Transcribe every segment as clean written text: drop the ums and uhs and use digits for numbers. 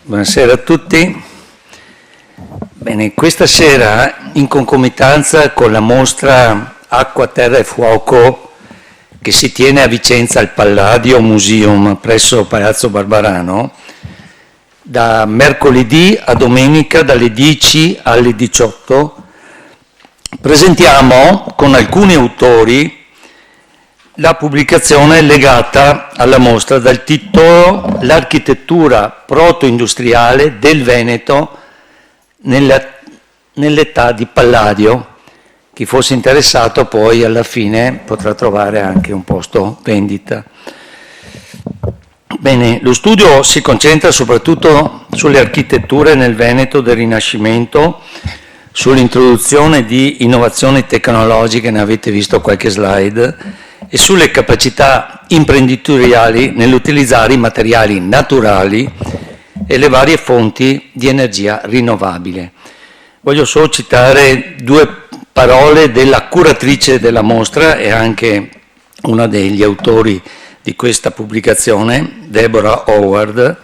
Buonasera a tutti. Bene, questa sera, in concomitanza con la mostra Acqua, Terra e Fuoco che si tiene a Vicenza al Palladio Museum presso Palazzo Barbarano, da mercoledì a domenica dalle 10 alle 18, presentiamo con alcuni autori la pubblicazione legata alla mostra dal titolo L'architettura proto-industriale del Veneto nell'età di Palladio. Chi fosse interessato poi alla fine potrà trovare anche un posto vendita. Bene, lo studio si concentra soprattutto sulle architetture nel Veneto del Rinascimento, sull'introduzione di innovazioni tecnologiche, ne avete visto qualche slide, e sulle capacità imprenditoriali nell'utilizzare i materiali naturali e le varie fonti di energia rinnovabile. Voglio solo citare due parole della curatrice della mostra e anche una degli autori di questa pubblicazione, Deborah Howard,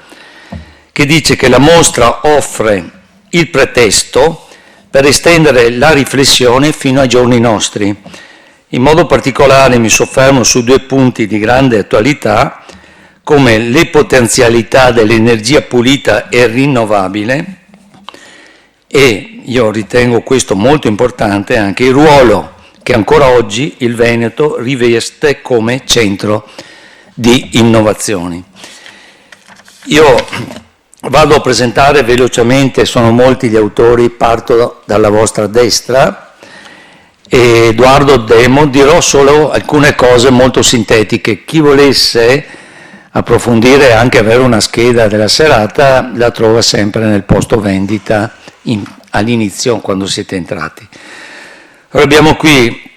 che dice che la mostra offre il pretesto per estendere la riflessione fino ai giorni nostri. In modo particolare mi soffermo su due punti di grande attualità, come le potenzialità dell'energia pulita e rinnovabile, e io ritengo questo molto importante, anche il ruolo che ancora oggi il Veneto riveste come centro di innovazioni. Io vado a presentare velocemente, sono molti gli autori, parto dalla vostra destra, Edoardo Demo, dirò solo alcune cose molto sintetiche. Chi volesse approfondire e anche avere una scheda della serata la trova sempre nel posto vendita all'inizio quando siete entrati. Allora abbiamo qui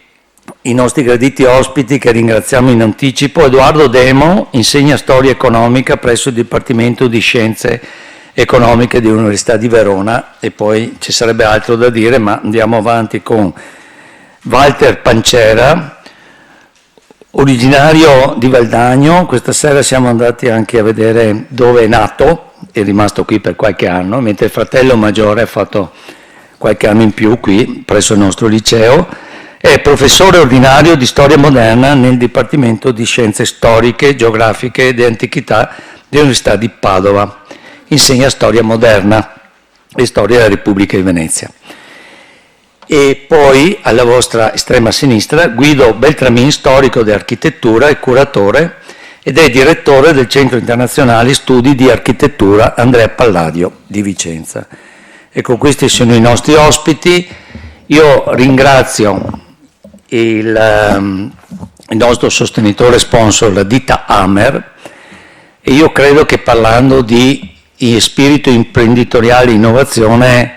i nostri graditi ospiti che ringraziamo in anticipo. Edoardo Demo insegna storia economica presso il Dipartimento di Scienze Economiche dell'Università di Verona, e poi ci sarebbe altro da dire, ma andiamo avanti con Walter Pancera, originario di Valdagno. Questa sera siamo andati anche a vedere dove è nato, è rimasto qui per qualche anno, mentre il fratello maggiore ha fatto qualche anno in più qui presso il nostro liceo. È professore ordinario di storia moderna nel Dipartimento di Scienze Storiche, Geografiche ed Antichità dell'Università di Padova. Insegna storia moderna e storia della Repubblica di Venezia. E poi alla vostra estrema sinistra Guido Beltramin, storico di architettura e curatore, ed è direttore del Centro Internazionale Studi di Architettura Andrea Palladio di Vicenza. Ecco, questi sono i nostri ospiti. Io ringrazio il nostro sostenitore sponsor, la ditta Amer, e io credo che parlando di spirito imprenditoriale e innovazione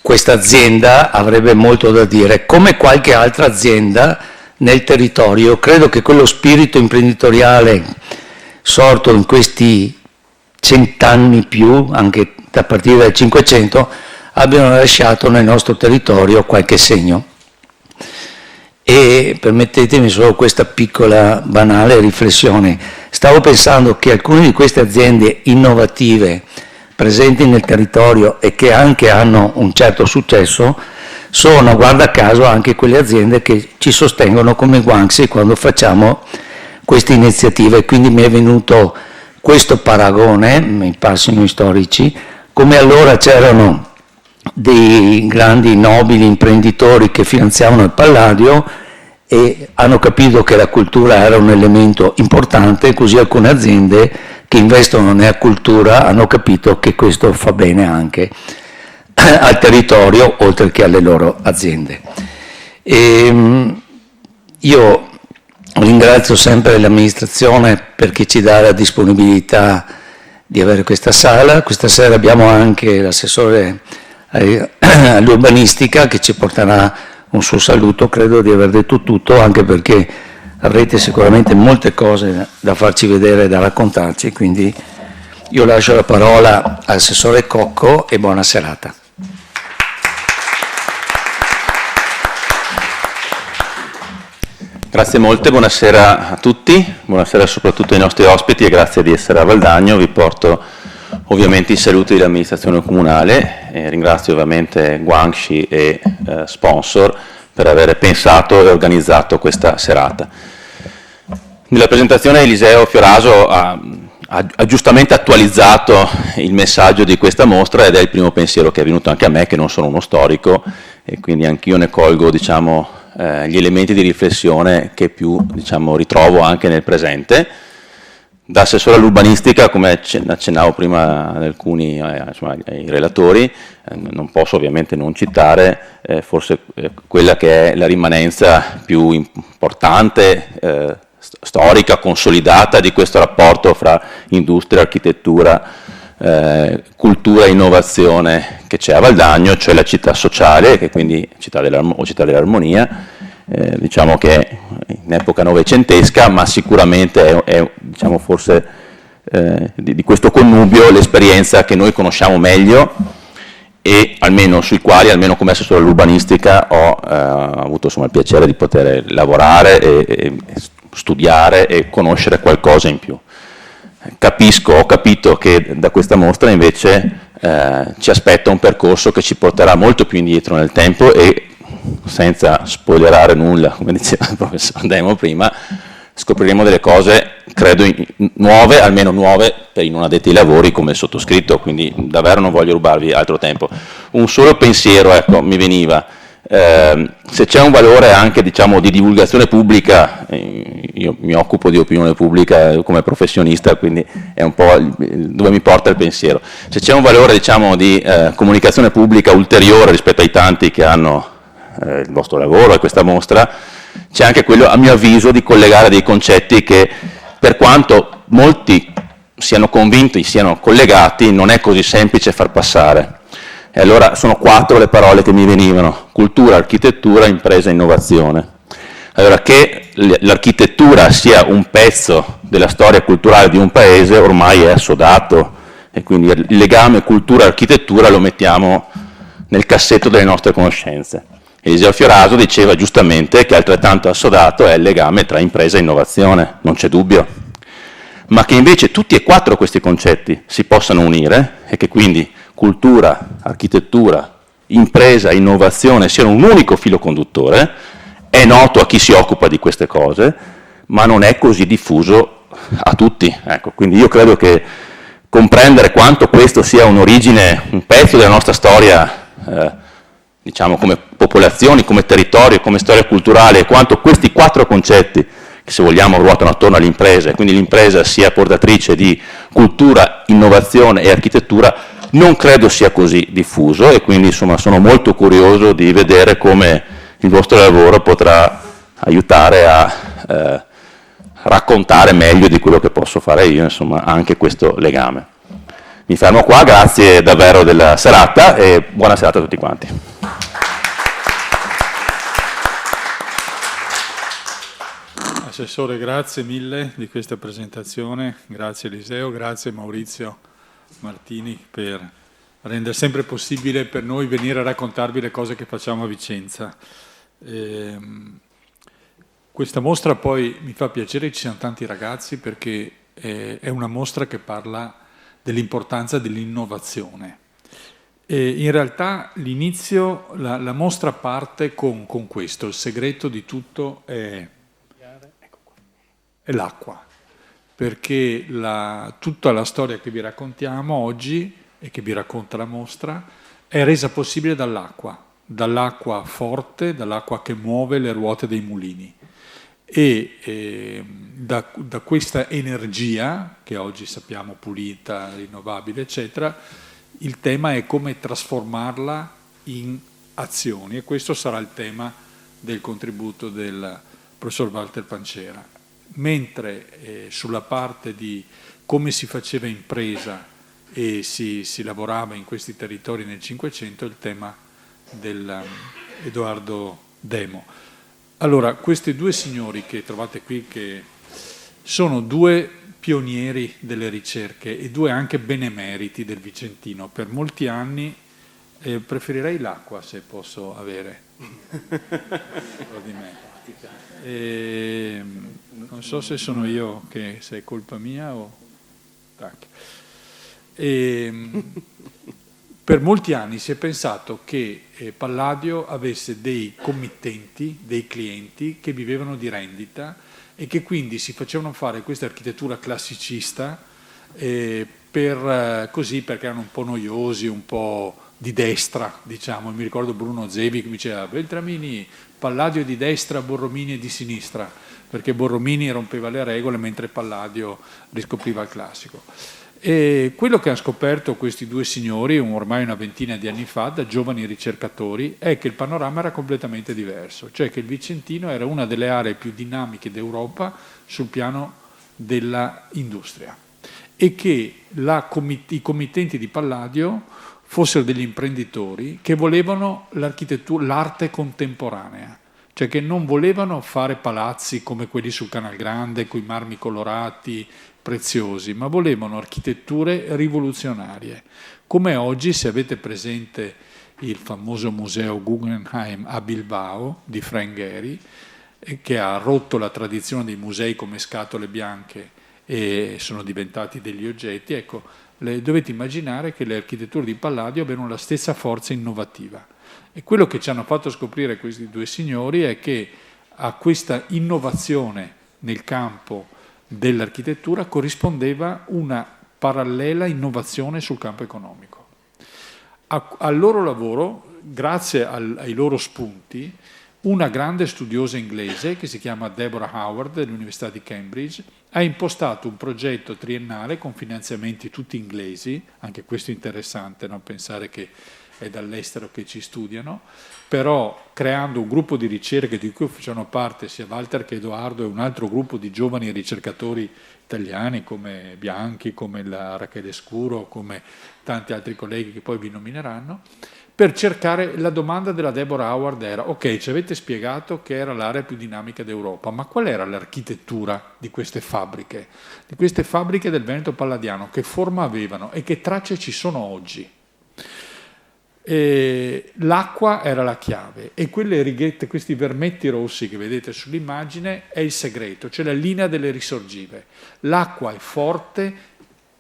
questa azienda avrebbe molto da dire, come qualche altra azienda nel territorio. Credo che quello spirito imprenditoriale sorto in questi 100 anni più, anche a partire dal 500, abbiano lasciato nel nostro territorio qualche segno. E permettetemi solo questa piccola banale riflessione. Stavo pensando che alcune di queste aziende innovative presenti nel territorio e che anche hanno un certo successo sono, guarda caso, anche quelle aziende che ci sostengono come Guangxi quando facciamo queste iniziative. Quindi mi è venuto questo paragone, mi passino i storici, come allora c'erano dei grandi nobili imprenditori che finanziavano il Palladio e hanno capito che la cultura era un elemento importante, così alcune aziende che investono nella cultura hanno capito che questo fa bene anche al territorio oltre che alle loro aziende. Io ringrazio sempre l'amministrazione perché ci dà la disponibilità di avere questa sala. Questa sera abbiamo anche l'assessore all'urbanistica che ci porterà un suo saluto. Credo di aver detto tutto, anche perché avrete sicuramente molte cose da farci vedere e da raccontarci, quindi io lascio la parola all'assessore Cocco e buona serata. Grazie molte, buonasera a tutti, buonasera soprattutto ai nostri ospiti e grazie di essere a Valdagno. Vi porto ovviamente i saluti dell'amministrazione comunale, ringrazio ovviamente Guangxi e sponsor per aver pensato e organizzato questa serata. Nella presentazione Eliseo Fioraso ha giustamente attualizzato il messaggio di questa mostra ed è il primo pensiero che è venuto anche a me, che non sono uno storico, e quindi anch'io ne colgo, diciamo, gli elementi di riflessione che più, diciamo, ritrovo anche nel presente. Da assessore all'urbanistica, come accennavo prima ad alcuni ai relatori, non posso ovviamente non citare forse quella che è la rimanenza più importante, storica, consolidata di questo rapporto fra industria, architettura, cultura e innovazione che c'è a Valdagno, cioè la città sociale, che quindi città dell'armonia, diciamo che in epoca novecentesca, ma sicuramente è diciamo forse di questo connubio l'esperienza che noi conosciamo meglio e almeno sui quali, almeno come assessore all'urbanistica, ho avuto insomma, il piacere di poter lavorare e studiare e conoscere qualcosa in più. Ho capito che da questa mostra invece ci aspetta un percorso che ci porterà molto più indietro nel tempo e, senza spoilerare nulla, come diceva il professor Demo prima, scopriremo delle cose, credo, nuove, almeno nuove per i non addetti ai lavori come il sottoscritto, quindi davvero non voglio rubarvi altro tempo. Un solo pensiero, ecco, mi veniva. Se c'è un valore anche, diciamo, di divulgazione pubblica, io mi occupo di opinione pubblica come professionista, quindi è un po' dove mi porta il pensiero. Se c'è un valore, diciamo, di comunicazione pubblica ulteriore rispetto ai tanti che hanno il vostro lavoro e questa mostra, c'è anche quello, a mio avviso, di collegare dei concetti che, per quanto molti siano convinti, siano collegati, non è così semplice far passare. E allora sono 4 le parole che mi venivano: cultura, architettura, impresa, innovazione. Allora, che l'architettura sia un pezzo della storia culturale di un paese ormai è assodato, e quindi il legame cultura-architettura lo mettiamo nel cassetto delle nostre conoscenze. Eliseo Fioraso diceva giustamente che altrettanto assodato è il legame tra impresa e innovazione, non c'è dubbio, ma che invece tutti e 4 questi concetti si possano unire e che quindi cultura, architettura, impresa, innovazione siano un unico filo conduttore, è noto a chi si occupa di queste cose, ma non è così diffuso a tutti. Ecco, quindi io credo che comprendere quanto questo sia un'origine, un pezzo della nostra storia, diciamo come popolazioni, come territorio, come storia culturale, e quanto questi 4 concetti, che se vogliamo ruotano attorno all'impresa, e quindi l'impresa sia portatrice di cultura, innovazione e architettura, non credo sia così diffuso, e quindi insomma sono molto curioso di vedere come il vostro lavoro potrà aiutare a raccontare meglio di quello che posso fare io, insomma, anche questo legame. Mi fermo qua, grazie davvero della serata e buona serata a tutti quanti. Assessore, grazie mille di questa presentazione, grazie Eliseo, grazie Maurizio Martini per rendere sempre possibile per noi venire a raccontarvi le cose che facciamo a Vicenza. Questa mostra poi mi fa piacere, ci siano tanti ragazzi, perché è una mostra che parla dell'importanza dell'innovazione. In realtà l'inizio, la mostra parte con questo: il segreto di tutto è l'acqua, perché tutta la storia che vi raccontiamo oggi e che vi racconta la mostra è resa possibile dall'acqua forte, dall'acqua che muove le ruote dei mulini. E da questa energia, che oggi sappiamo pulita, rinnovabile, eccetera, il tema è come trasformarla in azioni, e questo sarà il tema del contributo del professor Walter Pancera. Mentre sulla parte di come si faceva impresa e si lavorava in questi territori nel Cinquecento, il tema dell'Edoardo Demo. Allora, questi 2 signori che trovate qui, che sono 2 pionieri delle ricerche e 2 anche benemeriti del Vicentino. Per molti anni preferirei l'acqua, se posso avere di me. Non so se sono io, se è colpa mia o... Per molti anni si è pensato che Palladio avesse dei committenti, dei clienti che vivevano di rendita e che quindi si facevano fare questa architettura classicista così perché erano un po' noiosi, un po' di destra, diciamo. Mi ricordo Bruno Zevi che mi diceva Beltramini, Palladio è di destra, Borromini è di sinistra, perché Borromini rompeva le regole mentre Palladio riscopriva il classico. E quello che hanno scoperto questi due signori ormai una ventina di anni fa, da giovani ricercatori, è che il panorama era completamente diverso, cioè che il Vicentino era una delle aree più dinamiche d'Europa sul piano della industria e che i committenti di Palladio fossero degli imprenditori che volevano l'arte contemporanea, cioè che non volevano fare palazzi come quelli sul Canal Grande, con i marmi colorati, preziosi, ma volevano architetture rivoluzionarie. Come oggi, se avete presente il famoso museo Guggenheim a Bilbao di Frank Gehry, che ha rotto la tradizione dei musei come scatole bianche e sono diventati degli oggetti, ecco, dovete immaginare che le architetture di Palladio avevano la stessa forza innovativa. E quello che ci hanno fatto scoprire questi due signori è che a questa innovazione nel campo dell'architettura corrispondeva una parallela innovazione sul campo economico. Al loro lavoro, grazie ai loro spunti, una grande studiosa inglese che si chiama Deborah Howard dell'Università di Cambridge ha impostato un progetto triennale con finanziamenti tutti inglesi, anche questo è interessante, non pensare che è dall'estero che ci studiano, però creando un gruppo di ricerca di cui facevano parte sia Walter che Edoardo e un altro gruppo di giovani ricercatori italiani come Bianchi, come la Rachele Scuro, come tanti altri colleghi che poi vi nomineranno, per cercare. La domanda della Deborah Howard era: ok, ci avete spiegato che era l'area più dinamica d'Europa, ma qual era l'architettura di queste fabbriche del Veneto Palladiano, che forma avevano e che tracce ci sono oggi? L'acqua era la chiave e quelle righette, questi vermetti rossi che vedete sull'immagine è il segreto, cioè la linea delle risorgive. L'acqua è forte,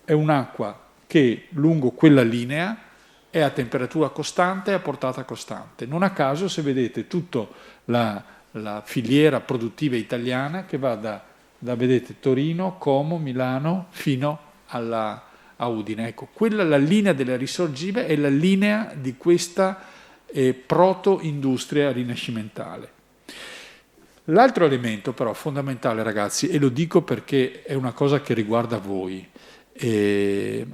è un'acqua che lungo quella linea è a temperatura costante e a portata costante. Non a caso, se vedete tutta la filiera produttiva italiana che va da vedete, Torino, Como, Milano fino a Udine. Ecco, quella, la linea delle risorgive, è la linea di questa proto-industria rinascimentale. L'altro elemento però fondamentale, ragazzi, e lo dico perché è una cosa che riguarda voi, è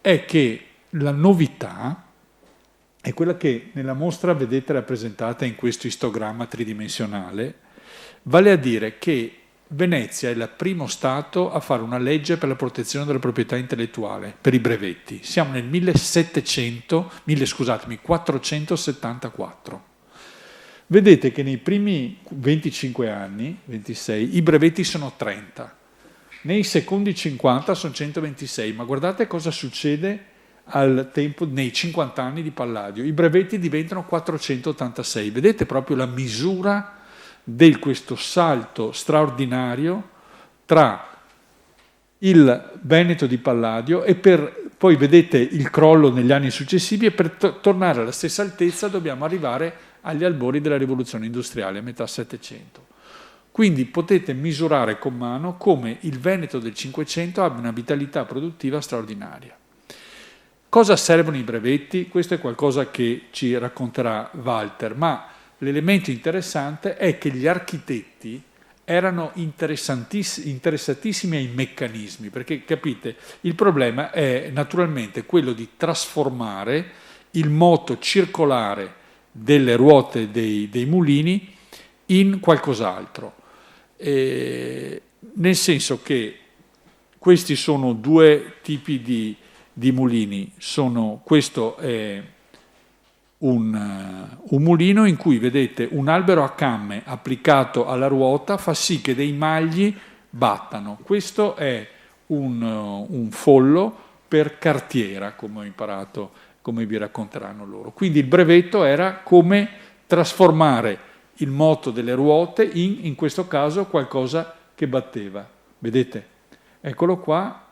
che la novità è quella che nella mostra vedete rappresentata in questo istogramma tridimensionale, vale a dire che Venezia è il primo Stato a fare una legge per la protezione della proprietà intellettuale, per i brevetti. Siamo nel 1474. Vedete che nei primi 25 anni, 26, i brevetti sono 30. Nei secondi 50 sono 126, ma guardate cosa succede al tempo nei 50 anni di Palladio. I brevetti diventano 486. Vedete proprio la misura di questo salto straordinario tra il Veneto di Palladio e poi vedete il crollo negli anni successivi, e per tornare alla stessa altezza dobbiamo arrivare agli albori della rivoluzione industriale a metà Settecento. Quindi potete misurare con mano come il Veneto del Cinquecento abbia una vitalità produttiva straordinaria. Cosa servono i brevetti? Questo è qualcosa che ci racconterà Walter, ma l'elemento interessante è che gli architetti erano interessatissimi ai meccanismi, perché capite, il problema è naturalmente quello di trasformare il moto circolare delle ruote dei mulini in qualcos'altro, nel senso che questi sono due tipi di mulini. Questo è un mulino in cui vedete un albero a camme applicato alla ruota fa sì che dei magli battano. Questo è un follo per cartiera, come ho imparato, come vi racconteranno loro. Quindi il brevetto era come trasformare il moto delle ruote in questo caso qualcosa che batteva. Vedete? Eccolo qua.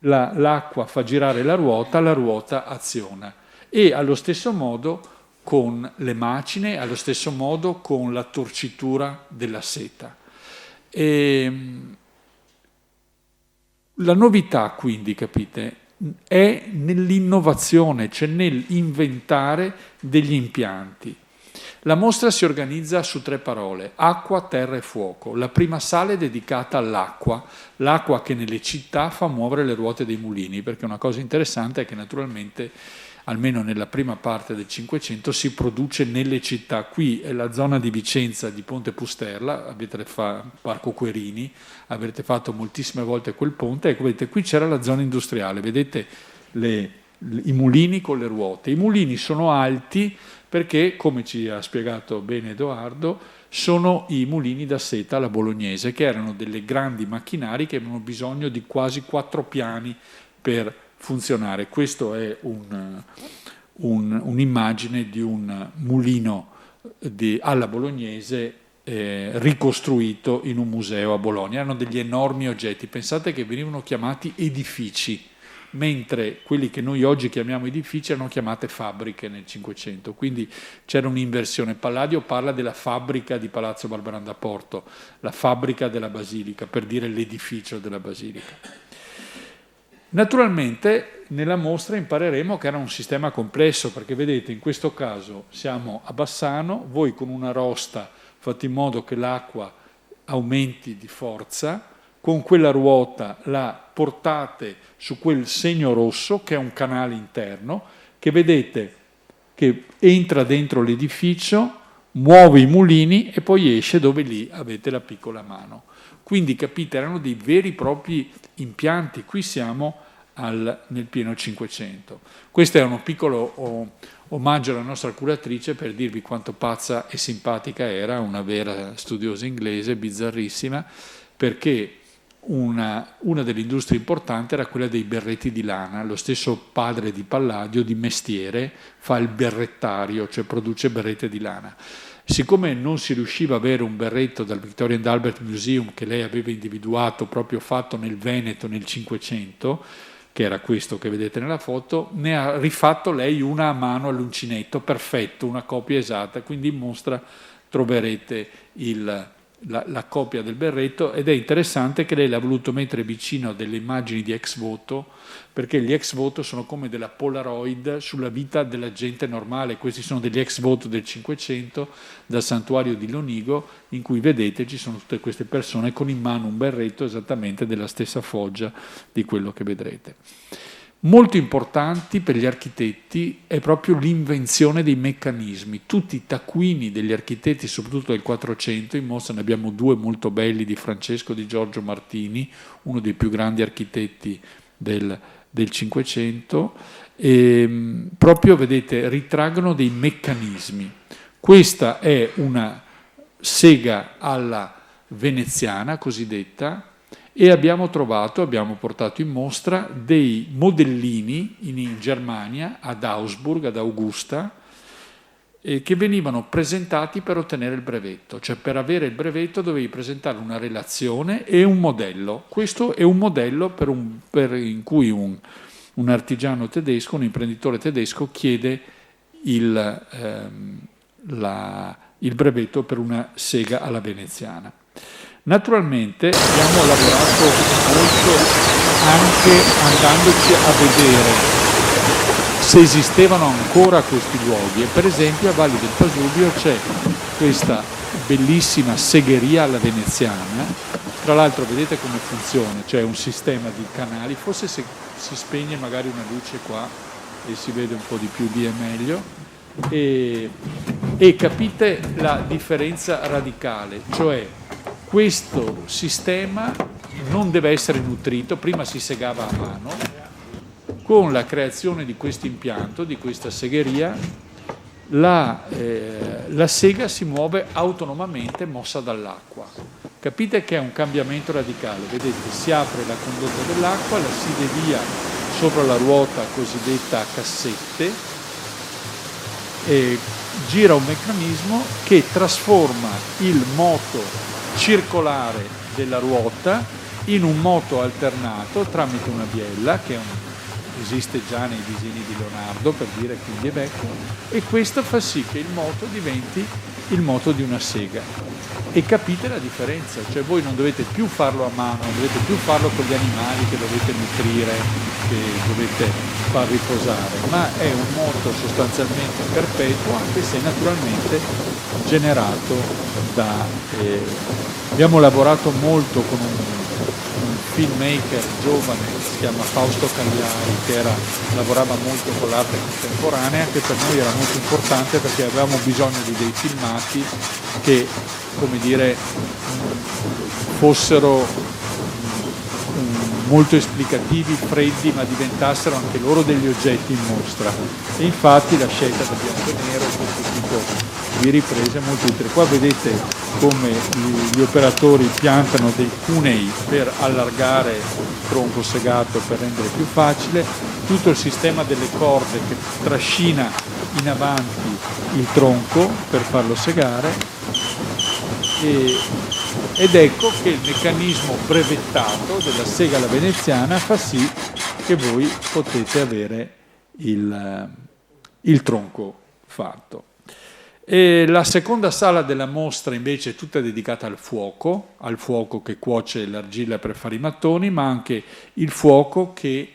l'acqua fa girare la ruota aziona. E allo stesso modo con le macine, allo stesso modo con la torcitura della seta. La novità, quindi, capite, è nell'innovazione, cioè nell'inventare degli impianti. La mostra si organizza su 3 parole: acqua, terra e fuoco. La prima sala è dedicata all'acqua, l'acqua che nelle città fa muovere le ruote dei mulini, perché una cosa interessante è che naturalmente, almeno nella prima parte del Cinquecento, si produce nelle città. Qui è la zona di Vicenza, di Ponte Pusterla, avete Parco Querini, avrete fatto moltissime volte quel ponte, ecco, vedete, qui c'era la zona industriale, vedete i mulini con le ruote. I mulini sono alti perché, come ci ha spiegato bene Edoardo, sono i mulini da seta alla bolognese, che erano delle grandi macchinari che avevano bisogno di quasi 4 piani per funzionare. Questo è un'immagine di un mulino alla bolognese ricostruito in un museo a Bologna. Erano degli enormi oggetti, pensate che venivano chiamati edifici, mentre quelli che noi oggi chiamiamo edifici erano chiamate fabbriche nel Cinquecento, quindi c'era un'inversione. Palladio parla della fabbrica di Palazzo Barbaranda Porto, la fabbrica della Basilica, per dire l'edificio della Basilica. Naturalmente nella mostra impareremo che era un sistema complesso, perché vedete, in questo caso siamo a Bassano, voi con una rosta fate in modo che l'acqua aumenti di forza, con quella ruota la portate su quel segno rosso che è un canale interno che vedete che entra dentro l'edificio, muove i mulini e poi esce, dove lì avete la piccola mano. Quindi capite, erano dei veri e propri impianti. Qui siamo nel pieno Cinquecento. Questo è un piccolo omaggio alla nostra curatrice per dirvi quanto pazza e simpatica era, una vera studiosa inglese, bizzarrissima, perché una delle industrie importanti era quella dei berretti di lana. Lo stesso padre di Palladio, di mestiere, fa il berrettario, cioè produce berrette di lana. Siccome non si riusciva a avere un berretto dal Victoria and Albert Museum, che lei aveva individuato, proprio fatto nel Veneto nel Cinquecento, che era questo che vedete nella foto, ne ha rifatto lei una a mano all'uncinetto, perfetto, una copia esatta. Quindi in mostra troverete la copia del berretto, ed è interessante che lei l'ha voluto mettere vicino a delle immagini di ex voto, perché gli ex voto sono come della Polaroid sulla vita della gente normale. Questi sono degli ex voto del Cinquecento dal santuario di Lonigo, in cui vedete ci sono tutte queste persone con in mano un berretto esattamente della stessa foggia di quello che vedrete. Molto importanti per gli architetti è proprio l'invenzione dei meccanismi. Tutti i taccuini degli architetti, soprattutto del 400, in mostra ne abbiamo 2 molto belli di Francesco Di Giorgio Martini, uno dei più grandi architetti del 500, e proprio, vedete, ritraggono dei meccanismi. Questa è una sega alla veneziana cosiddetta, e abbiamo portato in mostra dei modellini in Germania, ad Augsburg, ad Augusta, che venivano presentati per ottenere il brevetto. Cioè, per avere il brevetto dovevi presentare una relazione e un modello. Questo è un modello in cui un artigiano tedesco, un imprenditore tedesco, chiede il brevetto per una sega alla veneziana. Naturalmente abbiamo lavorato molto anche andandoci a vedere se esistevano ancora questi luoghi, e per esempio a Valli del Pasubio c'è questa bellissima segheria alla veneziana. Tra l'altro vedete come funziona, c'è un sistema di canali, forse se si spegne magari una luce qua e si vede un po' di più, lì è meglio, e capite la differenza radicale, cioè questo sistema non deve essere nutrito, prima si segava a mano. Con la creazione di questo impianto, di questa segheria, la sega si muove autonomamente, mossa dall'acqua. Capite che è un cambiamento radicale. Vedete, si apre la condotta dell'acqua, la si devia sopra la ruota cosiddetta a cassette, e gira un meccanismo che trasforma il moto circolare della ruota in un moto alternato tramite una biella, che esiste già nei disegni di Leonardo, per dire, quindi è vecchio, e questo fa sì che il moto diventi il moto di una sega. E capite la differenza, cioè voi non dovete più farlo a mano, non dovete più farlo con gli animali che dovete nutrire, che dovete far riposare, ma è un moto sostanzialmente perpetuo, anche se naturalmente generato da... abbiamo lavorato molto con un filmmaker giovane che si chiama Fausto Cagliari, che lavorava molto con l'arte contemporanea, che per noi era molto importante perché avevamo bisogno di dei filmati che, come dire, fossero molto esplicativi, freddi, ma diventassero anche loro degli oggetti in mostra. E infatti la scelta del bianco e nero, questo tipo di riprese è molto utile. Qua vedete come gli operatori piantano dei cunei per allargare il tronco segato, per rendere più facile, tutto il sistema delle corde che trascina in avanti il tronco per farlo segare, ed ecco che il meccanismo brevettato della sega alla veneziana fa sì che voi potete avere il tronco fatto. E la seconda sala della mostra invece è tutta dedicata al fuoco che cuoce l'argilla per fare i mattoni, ma anche il fuoco che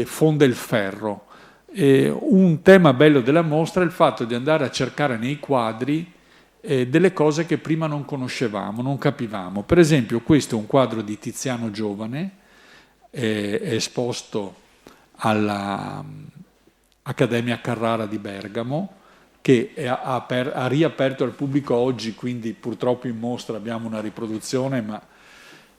fonde il ferro. Un tema bello della mostra è il fatto di andare a cercare nei quadri delle cose che prima non conoscevamo, non capivamo. Per esempio questo è un quadro di Tiziano giovane, è esposto all'Accademia Carrara di Bergamo, che ha riaperto al pubblico oggi, quindi purtroppo in mostra abbiamo una riproduzione, ma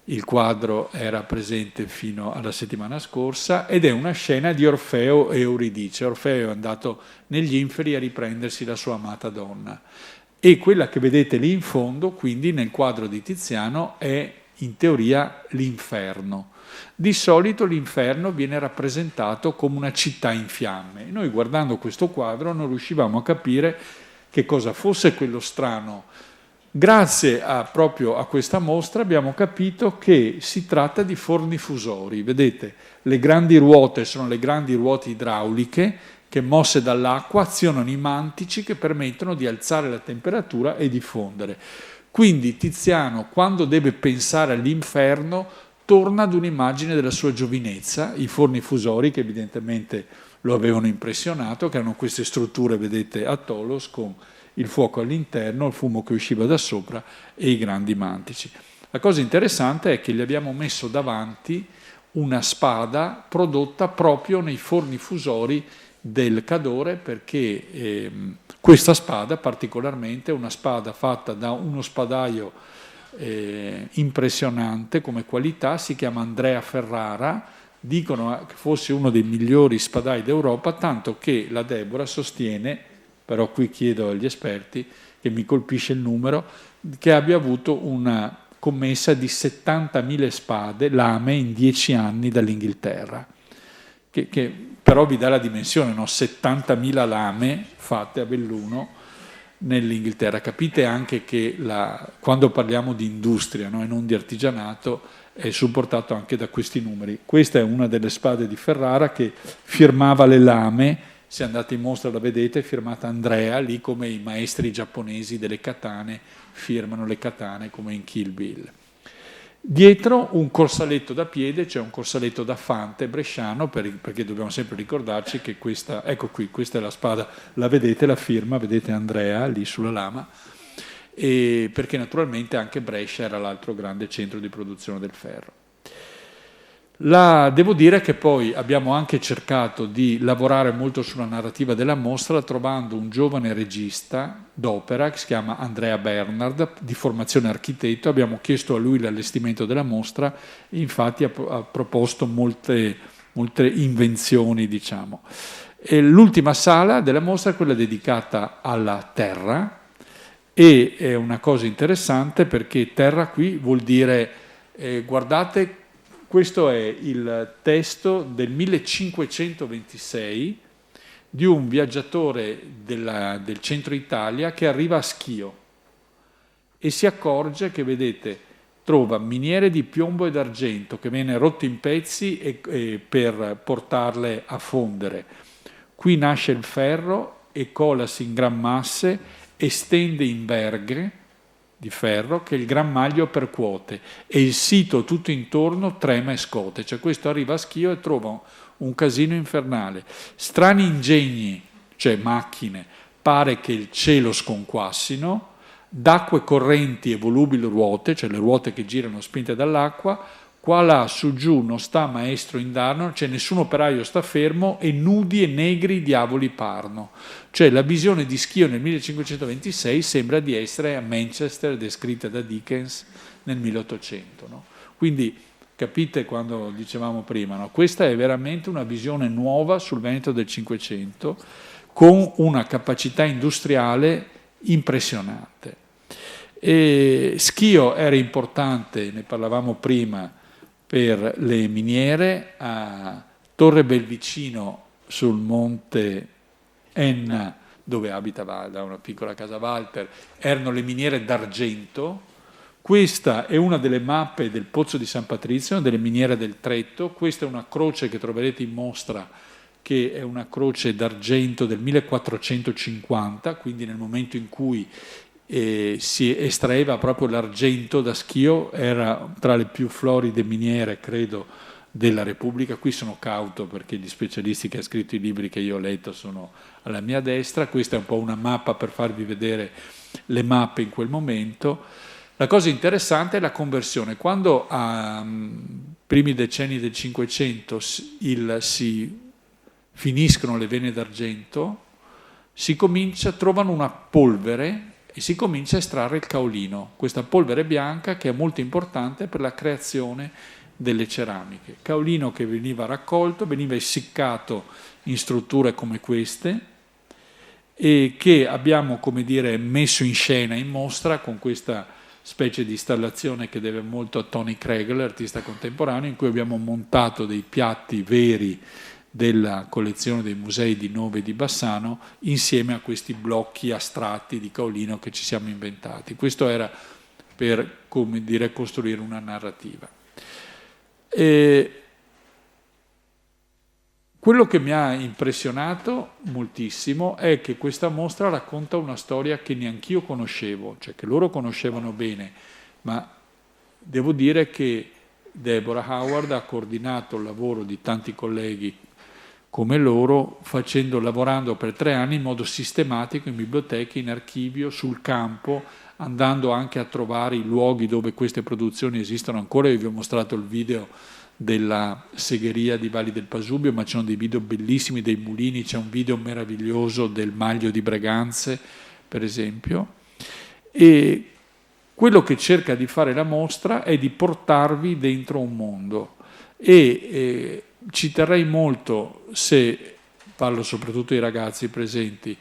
il quadro era presente fino alla settimana scorsa, ed è una scena di Orfeo e Euridice. Orfeo è andato negli inferi a riprendersi la sua amata donna, e quella che vedete lì in fondo, quindi nel quadro di Tiziano, è in teoria l'inferno. Di solito l'inferno viene rappresentato come una città in fiamme. Noi, guardando questo quadro, non riuscivamo a capire che cosa fosse quello strano. Grazie proprio a questa mostra abbiamo capito che si tratta di forni fusori. Vedete, le grandi ruote sono le grandi ruote idrauliche che, mosse dall'acqua, azionano i mantici che permettono di alzare la temperatura e di fondere. Quindi Tiziano, quando deve pensare all'inferno, torna ad un'immagine della sua giovinezza, i forni fusori che evidentemente lo avevano impressionato, che erano queste strutture, vedete, a tolos, con il fuoco all'interno, il fumo che usciva da sopra e i grandi mantici. La cosa interessante è che gli abbiamo messo davanti una spada prodotta proprio nei forni fusori del Cadore, perché questa spada particolarmente è una spada fatta da uno spadaio impressionante come qualità, si chiama Andrea Ferrara, dicono che fosse uno dei migliori spadai d'Europa, tanto che la Deborah sostiene, però qui chiedo agli esperti, che mi colpisce il numero, che abbia avuto una commessa di 70.000 spade, lame, in 10 anni dall'Inghilterra, che però vi dà la dimensione, no? 70.000 lame fatte a Belluno nell'Inghilterra. Capite anche che quando parliamo di industria, no, e non di artigianato, è supportato anche da questi numeri. Questa è una delle spade di Ferrara che firmava le lame. Se andate in mostra la vedete, è firmata Andrea, lì come i maestri giapponesi delle katane firmano le katane come in Kill Bill. Dietro un corsaletto da piede, cioè un corsaletto da fante bresciano, perché dobbiamo sempre ricordarci che questa, ecco qui, questa è la spada, la vedete, la firma, vedete Andrea lì sulla lama, e perché naturalmente anche Brescia era l'altro grande centro di produzione del ferro. Devo dire che poi abbiamo anche cercato di lavorare molto sulla narrativa della mostra, trovando un giovane regista d'opera che si chiama Andrea Bernard, di formazione architetto. Abbiamo chiesto a lui l'allestimento della mostra e infatti ha proposto molte invenzioni, diciamo. E l'ultima sala della mostra è quella dedicata alla terra, e è una cosa interessante perché terra qui vuol dire, guardate, questo è il testo del 1526 di un viaggiatore del centro Italia che arriva a Schio e si accorge che, vedete, trova miniere di piombo ed argento che viene rotte in pezzi e per portarle a fondere. Qui nasce il ferro e colasi in gran masse e stende in verghe di ferro che il gran maglio percuote e il sito tutto intorno trema e scote. Cioè questo arriva a Schio e trova un casino infernale. Strani ingegni, cioè macchine, pare che il cielo sconquassino, d'acque correnti e volubili ruote, cioè le ruote che girano spinte dall'acqua, qua là su giù non sta maestro indarno, cioè nessun operaio sta fermo e nudi e negri i diavoli parno. Cioè la visione di Schio nel 1526 sembra di essere a Manchester descritta da Dickens nel 1800. No? Quindi capite quando dicevamo prima, no? Questa è veramente una visione nuova sul Veneto del Cinquecento con una capacità industriale impressionante. E Schio era importante, ne parlavamo prima, per le miniere. A Torre Belvicino sul monte Enna, dove abita Valda, una piccola casa Walter, erano le miniere d'argento. Questa è una delle mappe del Pozzo di San Patrizio, delle miniere del Tretto. Questa è una croce che troverete in mostra, che è una croce d'argento del 1450, quindi nel momento in cui si estraeva proprio l'argento da Schio, era tra le più floride miniere, credo, della Repubblica. Qui sono cauto perché gli specialisti che hanno scritto i libri che io ho letto sono alla mia destra. Questa è un po' una mappa per farvi vedere le mappe in quel momento. La cosa interessante è la conversione. Quando a primi decenni del Cinquecento si finiscono le vene d'argento, trovano una polvere e si comincia a estrarre il caolino, questa polvere bianca che è molto importante per la creazione delle ceramiche. Caolino che veniva raccolto, veniva essiccato in strutture come queste e che abbiamo, come dire, messo in scena, in mostra con questa specie di installazione che deve molto a Tony Craig, l'artista contemporaneo, in cui abbiamo montato dei piatti veri della collezione dei musei di Nove e di Bassano insieme a questi blocchi astratti di caolino che ci siamo inventati. Questo era per, come dire, costruire una narrativa. Quello che mi ha impressionato moltissimo è che questa mostra racconta una storia che neanch'io conoscevo, cioè che loro conoscevano bene, ma devo dire che Deborah Howard ha coordinato il lavoro di tanti colleghi come loro, lavorando per 3 anni in modo sistematico in biblioteche, in archivio, sul campo, andando anche a trovare i luoghi dove queste produzioni esistono ancora. Io vi ho mostrato il video della segheria di Valli del Pasubio, ma ci sono dei video bellissimi dei mulini, c'è un video meraviglioso del Maglio di Breganze, per esempio. E quello che cerca di fare la mostra è di portarvi dentro un mondo e ci terrei molto, se parlo soprattutto ai ragazzi presenti,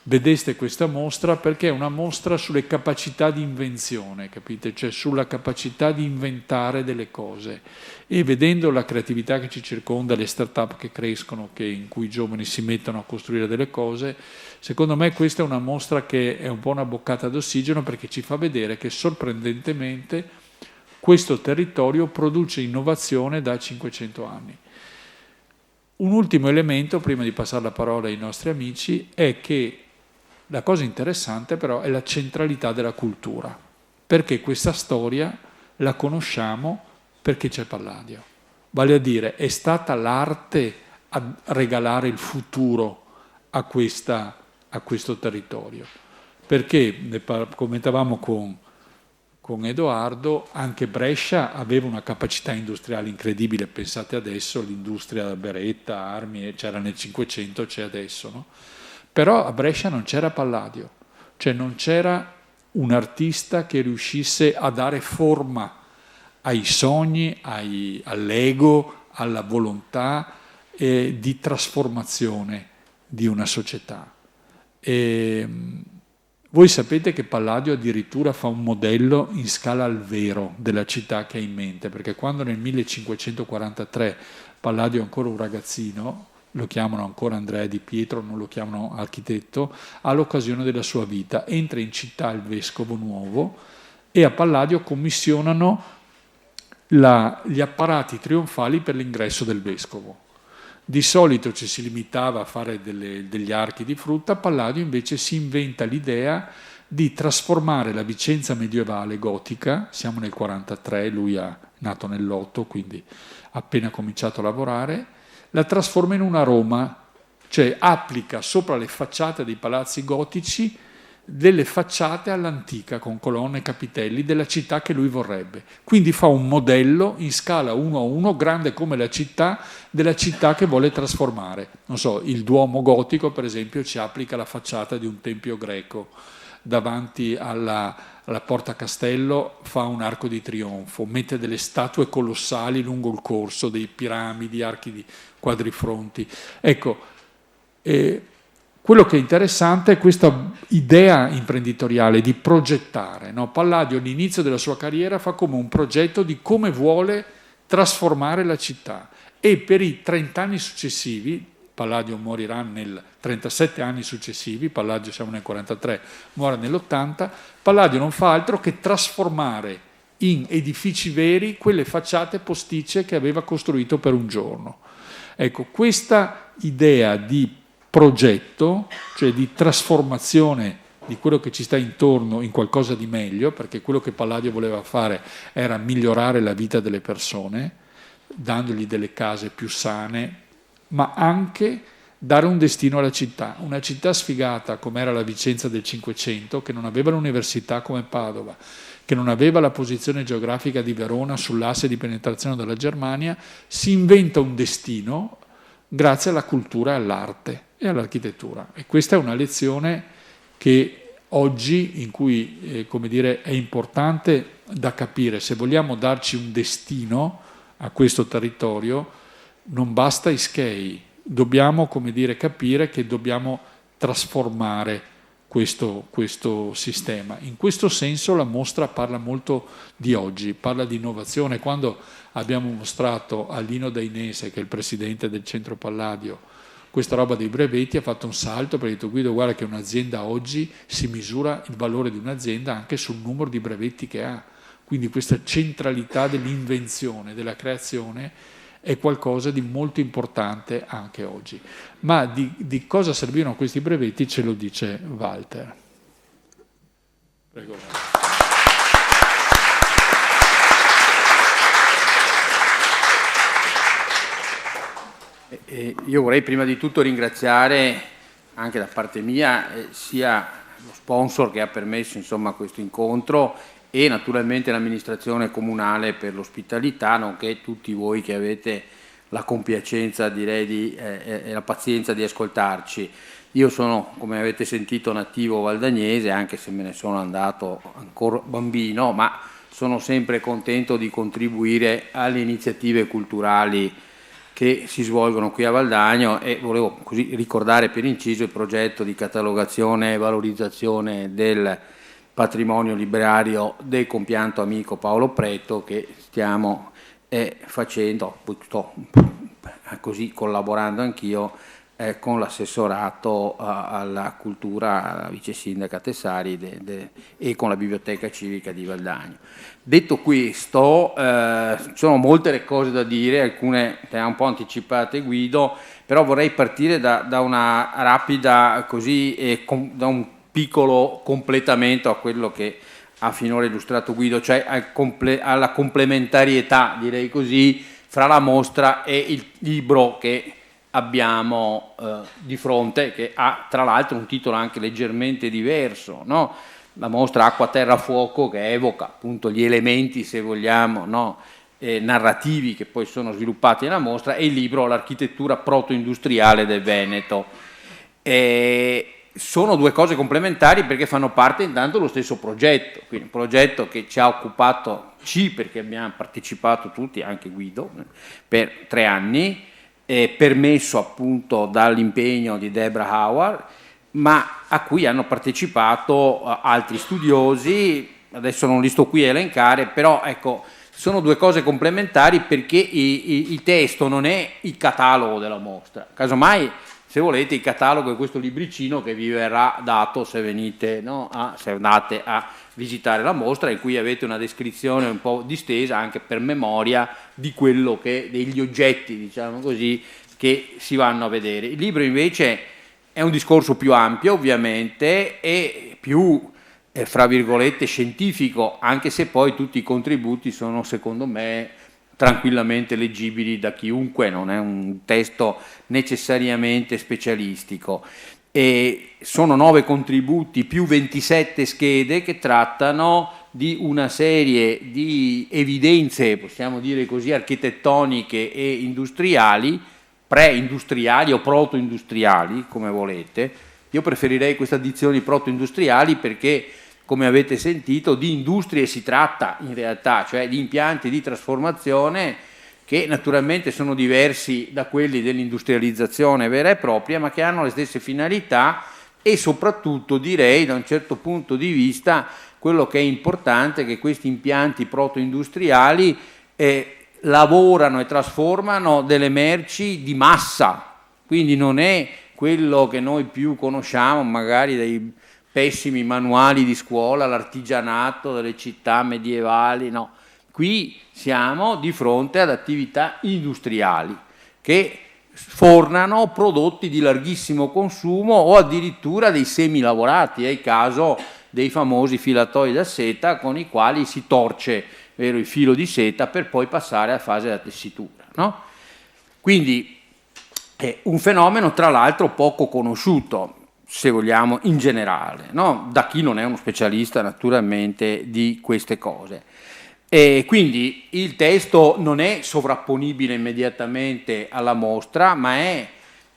vedeste questa mostra, perché è una mostra sulle capacità di invenzione, capite? Cioè sulla capacità di inventare delle cose, e vedendo la creatività che ci circonda, le start-up che crescono, in cui i giovani si mettono a costruire delle cose, secondo me questa è una mostra che è un po' una boccata d'ossigeno, perché ci fa vedere che sorprendentemente questo territorio produce innovazione da 500 anni. Un ultimo elemento, prima di passare la parola ai nostri amici, è che la cosa interessante però è la centralità della cultura, perché questa storia la conosciamo perché c'è Palladio. Vale a dire, è stata l'arte a regalare il futuro a questo territorio. Perché, ne commentavamo con Edoardo, anche Brescia aveva una capacità industriale incredibile. Pensate adesso all'industria beretta, armi, c'era nel Cinquecento, c'è adesso, no? Però a Brescia non c'era Palladio, cioè non c'era un artista che riuscisse a dare forma ai sogni, all'ego, alla volontà di trasformazione di una società. Voi sapete che Palladio addirittura fa un modello in scala al vero della città che ha in mente, perché quando nel 1543 Palladio è ancora un ragazzino, lo chiamano ancora Andrea Di Pietro, non lo chiamano architetto, all'occasione della sua vita entra in città il vescovo nuovo e a Palladio commissionano gli apparati trionfali per l'ingresso del vescovo. Di solito ci si limitava a fare degli archi di frutta, Palladio invece si inventa l'idea di trasformare la Vicenza medievale gotica, siamo nel 43, lui è nato nell'8, quindi ha appena cominciato a lavorare, la trasforma in una Roma, cioè applica sopra le facciate dei palazzi gotici delle facciate all'antica con colonne e capitelli della città che lui vorrebbe. Quindi fa un modello in scala 1:1, grande come la città, della città che vuole trasformare. Non so, il Duomo gotico, per esempio, ci applica la facciata di un tempio greco. Davanti alla Porta Castello fa un arco di trionfo, mette delle statue colossali lungo il corso, dei piramidi, archi di quadrifronti. Ecco, quello che è interessante è questa idea imprenditoriale di progettare, no? Palladio all'inizio della sua carriera fa come un progetto di come vuole trasformare la città, e per i 30 anni successivi, Palladio morirà nel 37 anni successivi, Palladio siamo nel 43, muore nell'80, Palladio non fa altro che trasformare in edifici veri quelle facciate posticce che aveva costruito per un giorno. Ecco, questa idea di progetto, cioè di trasformazione di quello che ci sta intorno in qualcosa di meglio, perché quello che Palladio voleva fare era migliorare la vita delle persone, dandogli delle case più sane, ma anche dare un destino alla città, una città sfigata come era la Vicenza del Cinquecento, che non aveva l'università come Padova, che non aveva la posizione geografica di Verona sull'asse di penetrazione della Germania, si inventa un destino grazie alla cultura e all'arte e all'architettura. E questa è una lezione che oggi, in cui come dire, è importante da capire. Se vogliamo darci un destino a questo territorio, non basta Ischei, dobbiamo, come dire, capire che dobbiamo trasformare questo sistema. In questo senso la mostra parla molto di oggi, parla di innovazione. Quando abbiamo mostrato a Lino Dainese, che è il presidente del Centro Palladio, questa roba dei brevetti, ha fatto un salto, perché ha detto: Guido, guarda che un'azienda oggi si misura il valore di un'azienda anche sul numero di brevetti che ha. Quindi questa centralità dell'invenzione, della creazione, è qualcosa di molto importante anche oggi. Ma di cosa servivano questi brevetti ce lo dice Walter. Prego. Io vorrei prima di tutto ringraziare anche da parte mia sia lo sponsor che ha permesso insomma questo incontro e naturalmente l'amministrazione comunale per l'ospitalità, nonché tutti voi che avete la compiacenza, direi, e la pazienza di ascoltarci. Io sono, come avete sentito, nativo valdagnese, anche se me ne sono andato ancora bambino, ma sono sempre contento di contribuire alle iniziative culturali che si svolgono qui a Valdagno, e volevo così ricordare per inciso il progetto di catalogazione e valorizzazione del patrimonio librario del compianto amico Paolo Pretto, che stiamo facendo, sto così collaborando anch'io con l'assessorato alla cultura, alla vice sindaca Tessari e con la biblioteca civica di Valdagno. Detto questo, ci sono molte le cose da dire, alcune le ha un po' anticipate Guido, però vorrei partire da una rapida così, da un piccolo completamento a quello che ha finora illustrato Guido, cioè alla complementarietà, direi così, fra la mostra e il libro che abbiamo di fronte, che ha tra l'altro un titolo anche leggermente diverso, no? La mostra Acqua, Terra, Fuoco, che evoca appunto gli elementi, se vogliamo, no? Narrativi che poi sono sviluppati nella mostra, e il libro L'architettura proto-industriale del Veneto. Sono due cose complementari perché fanno parte intanto dello stesso progetto, quindi un progetto che ci ha occupato, perché abbiamo partecipato tutti, anche Guido, per 3 anni, permesso appunto dall'impegno di Deborah Howard, ma a cui hanno partecipato altri studiosi. Adesso non li sto qui a elencare, però ecco, sono due cose complementari perché il testo non è il catalogo della mostra, casomai se volete, il catalogo è questo libricino che vi verrà dato se venite, no, se andate a visitare la mostra, in cui avete una descrizione un po' distesa anche per memoria di quello che, degli oggetti, diciamo così, che si vanno a vedere. Il libro invece è un discorso più ampio, ovviamente, e più fra virgolette scientifico, anche se poi tutti i contributi sono, secondo me, tranquillamente leggibili da chiunque, non è un testo necessariamente specialistico. E sono 9 contributi più 27 schede che trattano di una serie di evidenze, possiamo dire così, architettoniche e industriali, pre-industriali o proto-industriali, come volete. Io preferirei questa dizione proto-industriali perché, come avete sentito, di industrie si tratta in realtà, cioè di impianti di trasformazione che naturalmente sono diversi da quelli dell'industrializzazione vera e propria, ma che hanno le stesse finalità e soprattutto, direi, da un certo punto di vista, quello che è importante è che questi impianti proto-industriali lavorano e trasformano delle merci di massa, quindi non è quello che noi più conosciamo magari dai pessimi manuali di scuola, l'artigianato delle città medievali, no. Qui siamo di fronte ad attività industriali che fornano prodotti di larghissimo consumo o addirittura dei semilavorati, è il caso dei famosi filatoi da seta con i quali si torce, vero, il filo di seta per poi passare alla fase della tessitura, no? Quindi è un fenomeno tra l'altro poco conosciuto, se vogliamo, in generale, no? Da chi non è uno specialista naturalmente di queste cose. E quindi il testo non è sovrapponibile immediatamente alla mostra, ma è,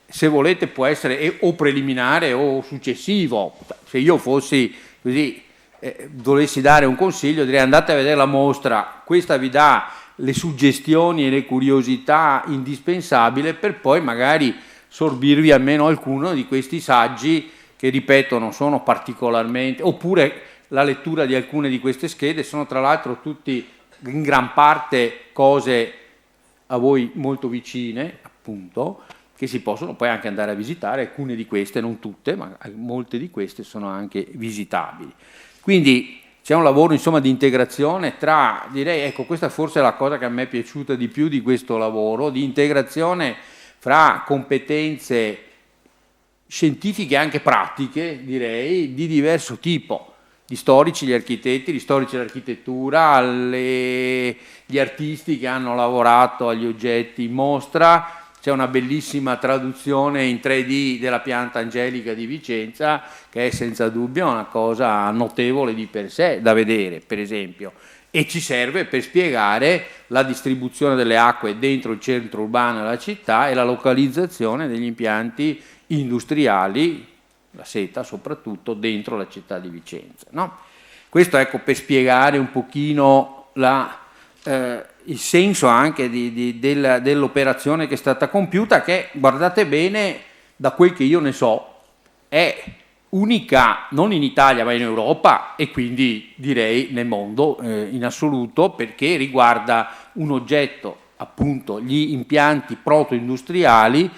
se volete, può essere o preliminare o successivo. Se io fossi così, volessi dare un consiglio, direi andate a vedere la mostra, questa vi dà le suggestioni e le curiosità indispensabili per poi magari sorbirvi almeno alcuno di questi saggi che, ripeto, non sono particolarmente, oppure la lettura di alcune di queste schede sono tra l'altro tutti in gran parte cose a voi molto vicine, appunto, che si possono poi anche andare a visitare, alcune di queste, non tutte, ma molte di queste sono anche visitabili. Quindi c'è un lavoro, insomma, di integrazione tra, direi, ecco, questa forse è la cosa che a me è piaciuta di più di questo lavoro, di integrazione fra competenze scientifiche e anche pratiche, direi, di diverso tipo, gli storici, gli architetti, gli storici dell'architettura, gli artisti che hanno lavorato agli oggetti in mostra. C'è una bellissima traduzione in 3D della pianta angelica di Vicenza, che è senza dubbio una cosa notevole di per sé da vedere, per esempio, e ci serve per spiegare la distribuzione delle acque dentro il centro urbano della città e la localizzazione degli impianti industriali, la seta soprattutto, dentro la città di Vicenza, no? Questo, ecco, per spiegare un pochino il senso anche dell'operazione che è stata compiuta, che, guardate bene, da quel che io ne so, è unica non in Italia ma in Europa e quindi direi nel mondo in assoluto, perché riguarda un oggetto, appunto, gli impianti proto-industriali,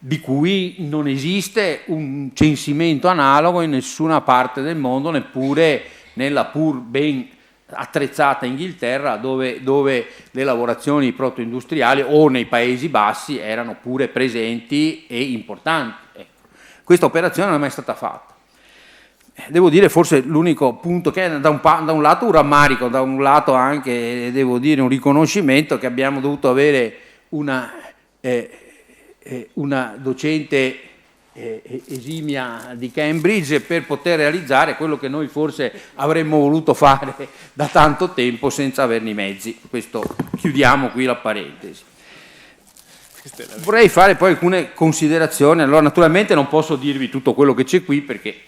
di cui non esiste un censimento analogo in nessuna parte del mondo, neppure nella pur ben attrezzata Inghilterra, dove le lavorazioni proto-industriali o nei Paesi Bassi erano pure presenti e importanti. Ecco. Questa operazione non è mai stata fatta. Devo dire, forse l'unico punto che è da un lato un rammarico, da un lato anche, devo dire, un riconoscimento, che abbiamo dovuto avere una docente esimia di Cambridge per poter realizzare quello che noi forse avremmo voluto fare da tanto tempo senza averne i mezzi. Questo, chiudiamo qui la parentesi. Vorrei fare poi alcune considerazioni. Allora, naturalmente non posso dirvi tutto quello che c'è qui, perché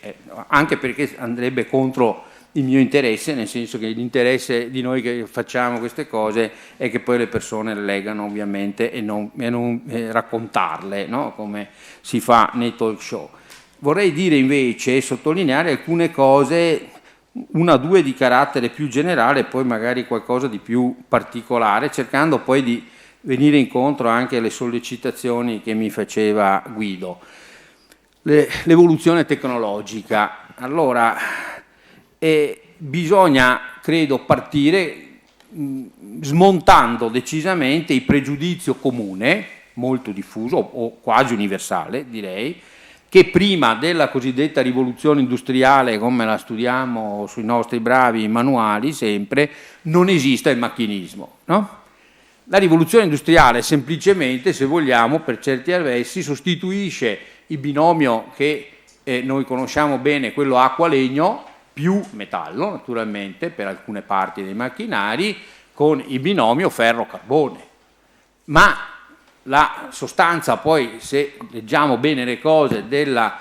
anche perché andrebbe contro il mio interesse, nel senso che l'interesse di noi che facciamo queste cose è che poi le persone le leggano, ovviamente, e non raccontarle, no? Come si fa nei talk show. Vorrei dire invece, sottolineare alcune cose, una o due di carattere più generale e poi magari qualcosa di più particolare, cercando poi di venire incontro anche alle sollecitazioni che mi faceva Guido. l'evoluzione tecnologica. Allora, bisogna, credo, partire smontando decisamente il pregiudizio comune, molto diffuso o quasi universale, direi, che prima della cosiddetta rivoluzione industriale, come la studiamo sui nostri bravi manuali sempre, non esista il macchinismo, no? La rivoluzione industriale semplicemente, se vogliamo, per certi versi sostituisce il binomio che noi conosciamo bene, quello acqua-legno, più metallo naturalmente per alcune parti dei macchinari, con il binomio ferro-carbone. Ma la sostanza poi, se leggiamo bene le cose, della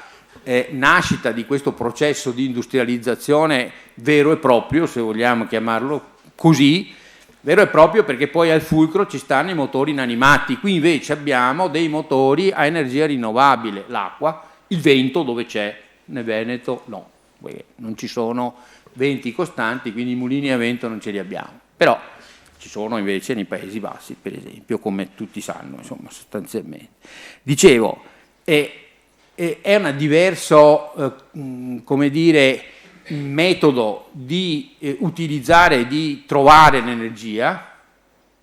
nascita di questo processo di industrializzazione vero e proprio, se vogliamo chiamarlo così, vero e proprio perché poi al fulcro ci stanno i motori inanimati. Qui invece abbiamo dei motori a energia rinnovabile, l'acqua, il vento dove c'è, nel Veneto no, non ci sono venti costanti, quindi i mulini a vento non ce li abbiamo, però ci sono invece nei Paesi Bassi, per esempio, come tutti sanno, insomma, sostanzialmente. Dicevo, è un diverso, come dire, metodo di utilizzare, di trovare l'energia,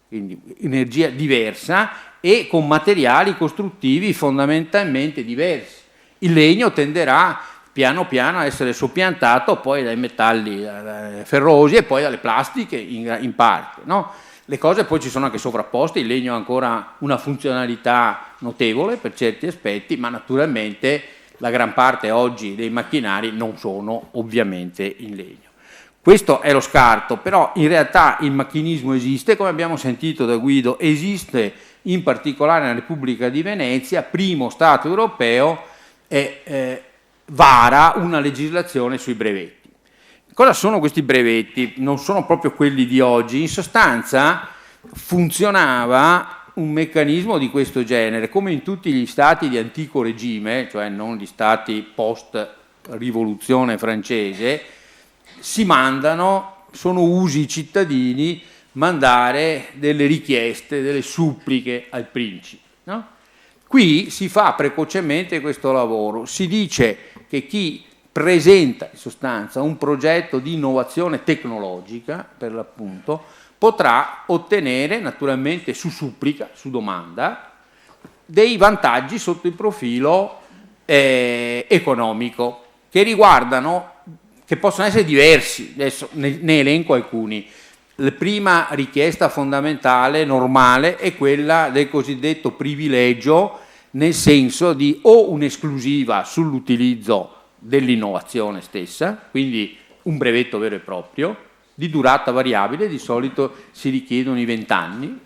quindi energia diversa e con materiali costruttivi fondamentalmente diversi. Il legno tenderà piano piano a essere soppiantato poi dai metalli ferrosi e poi dalle plastiche in parte, no? Le cose poi ci sono anche sovrapposte, il legno ha ancora una funzionalità notevole per certi aspetti, ma naturalmente la gran parte oggi dei macchinari non sono ovviamente in legno. Questo è lo scarto, però in realtà il macchinismo esiste, come abbiamo sentito da Guido, esiste in particolare nella Repubblica di Venezia, primo Stato europeo, vara una legislazione sui brevetti. Cosa sono questi brevetti? Non sono proprio quelli di oggi, in sostanza funzionava un meccanismo di questo genere, come in tutti gli stati di antico regime, cioè non gli stati post-rivoluzione francese, si mandano, sono usi i cittadini mandare delle richieste, delle suppliche al principe, no? Qui si fa precocemente questo lavoro, si dice che chi presenta in sostanza un progetto di innovazione tecnologica, per l'appunto, potrà ottenere naturalmente su supplica, su domanda, dei vantaggi sotto il profilo economico, che riguardano, che possono essere diversi, adesso ne elenco alcuni. La prima richiesta fondamentale, normale, è quella del cosiddetto privilegio, nel senso di o un'esclusiva sull'utilizzo dell'innovazione stessa, quindi un brevetto vero e proprio, di durata variabile, di solito si richiedono i 20 anni,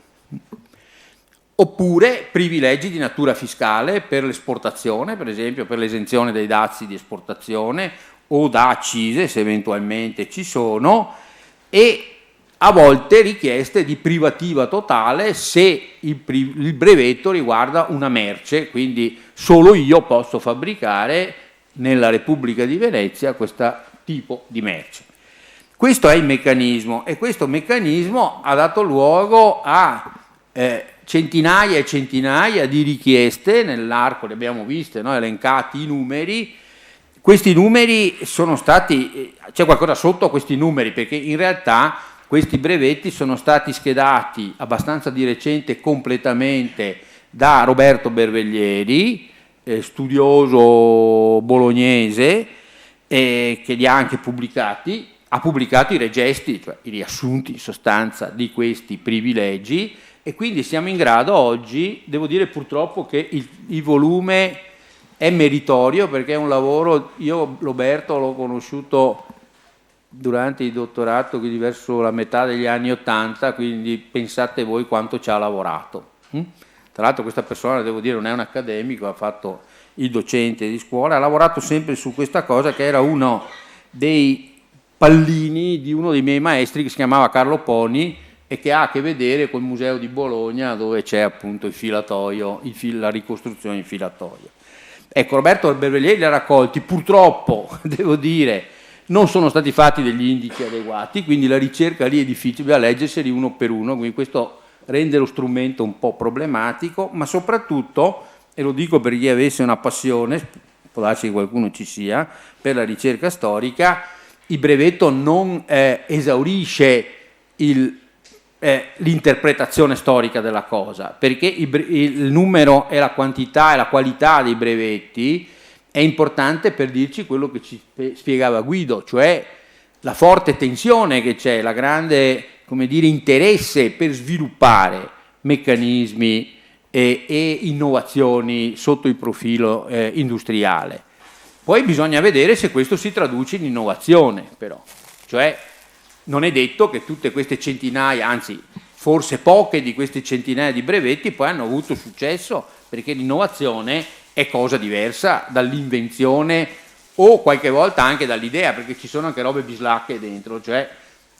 oppure privilegi di natura fiscale per l'esportazione, per esempio per l'esenzione dai dazi di esportazione o da accise, se eventualmente ci sono, e a volte richieste di privativa totale se il brevetto riguarda una merce, quindi solo io posso fabbricare nella Repubblica di Venezia questo tipo di merce. Questo è il meccanismo e questo meccanismo ha dato luogo a centinaia e centinaia di richieste nell'arco, le abbiamo viste, no? Elencati i numeri. Questi numeri sono stati, c'è qualcosa sotto a questi numeri, perché in realtà questi brevetti sono stati schedati abbastanza di recente completamente da Roberto Berveglieri, studioso bolognese, che li ha anche pubblicati. Ha pubblicato i regesti, cioè i riassunti in sostanza di questi privilegi, e quindi siamo in grado oggi, devo dire purtroppo che il volume è meritorio, perché è un lavoro, io Roberto l'ho conosciuto durante il dottorato, quindi verso la metà degli anni '80, quindi pensate voi quanto ci ha lavorato. Tra l'altro questa persona, devo dire, non è un accademico, ha fatto il docente di scuola, ha lavorato sempre su questa cosa che era uno dei pallini di uno dei miei maestri che si chiamava Carlo Poni e che ha a che vedere col Museo di Bologna, dove c'è appunto il filatoio, la ricostruzione in filatoio. Ecco, Roberto Berveglieri li ha raccolti, purtroppo, devo dire, non sono stati fatti degli indici adeguati, quindi la ricerca lì è difficile, bisogna leggerseli uno per uno, quindi questo rende lo strumento un po' problematico, ma soprattutto, e lo dico per chi avesse una passione, può darsi che qualcuno ci sia, per la ricerca storica, il brevetto non esaurisce l'interpretazione storica della cosa, perché il numero e la quantità e la qualità dei brevetti è importante per dirci quello che ci spiegava Guido, cioè la forte tensione che c'è, la grande, come dire, interesse per sviluppare meccanismi e innovazioni sotto il profilo industriale. Poi bisogna vedere se questo si traduce in innovazione, però, cioè non è detto che tutte queste centinaia, anzi forse poche di queste centinaia di brevetti poi hanno avuto successo, perché l'innovazione è cosa diversa dall'invenzione o qualche volta anche dall'idea, perché ci sono anche robe bislacche dentro, cioè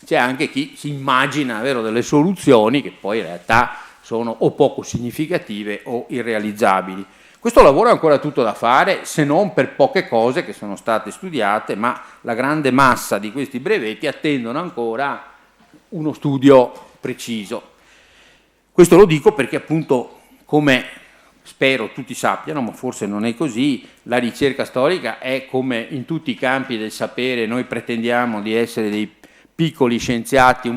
c'è anche chi si immagina, vero, delle soluzioni che poi in realtà sono o poco significative o irrealizzabili. Questo lavoro è ancora tutto da fare, se non per poche cose che sono state studiate, ma la grande massa di questi brevetti attendono ancora uno studio preciso. Questo lo dico perché appunto, come spero tutti sappiano, ma forse non è così, la ricerca storica è come in tutti i campi del sapere, noi pretendiamo di essere dei piccoli scienziati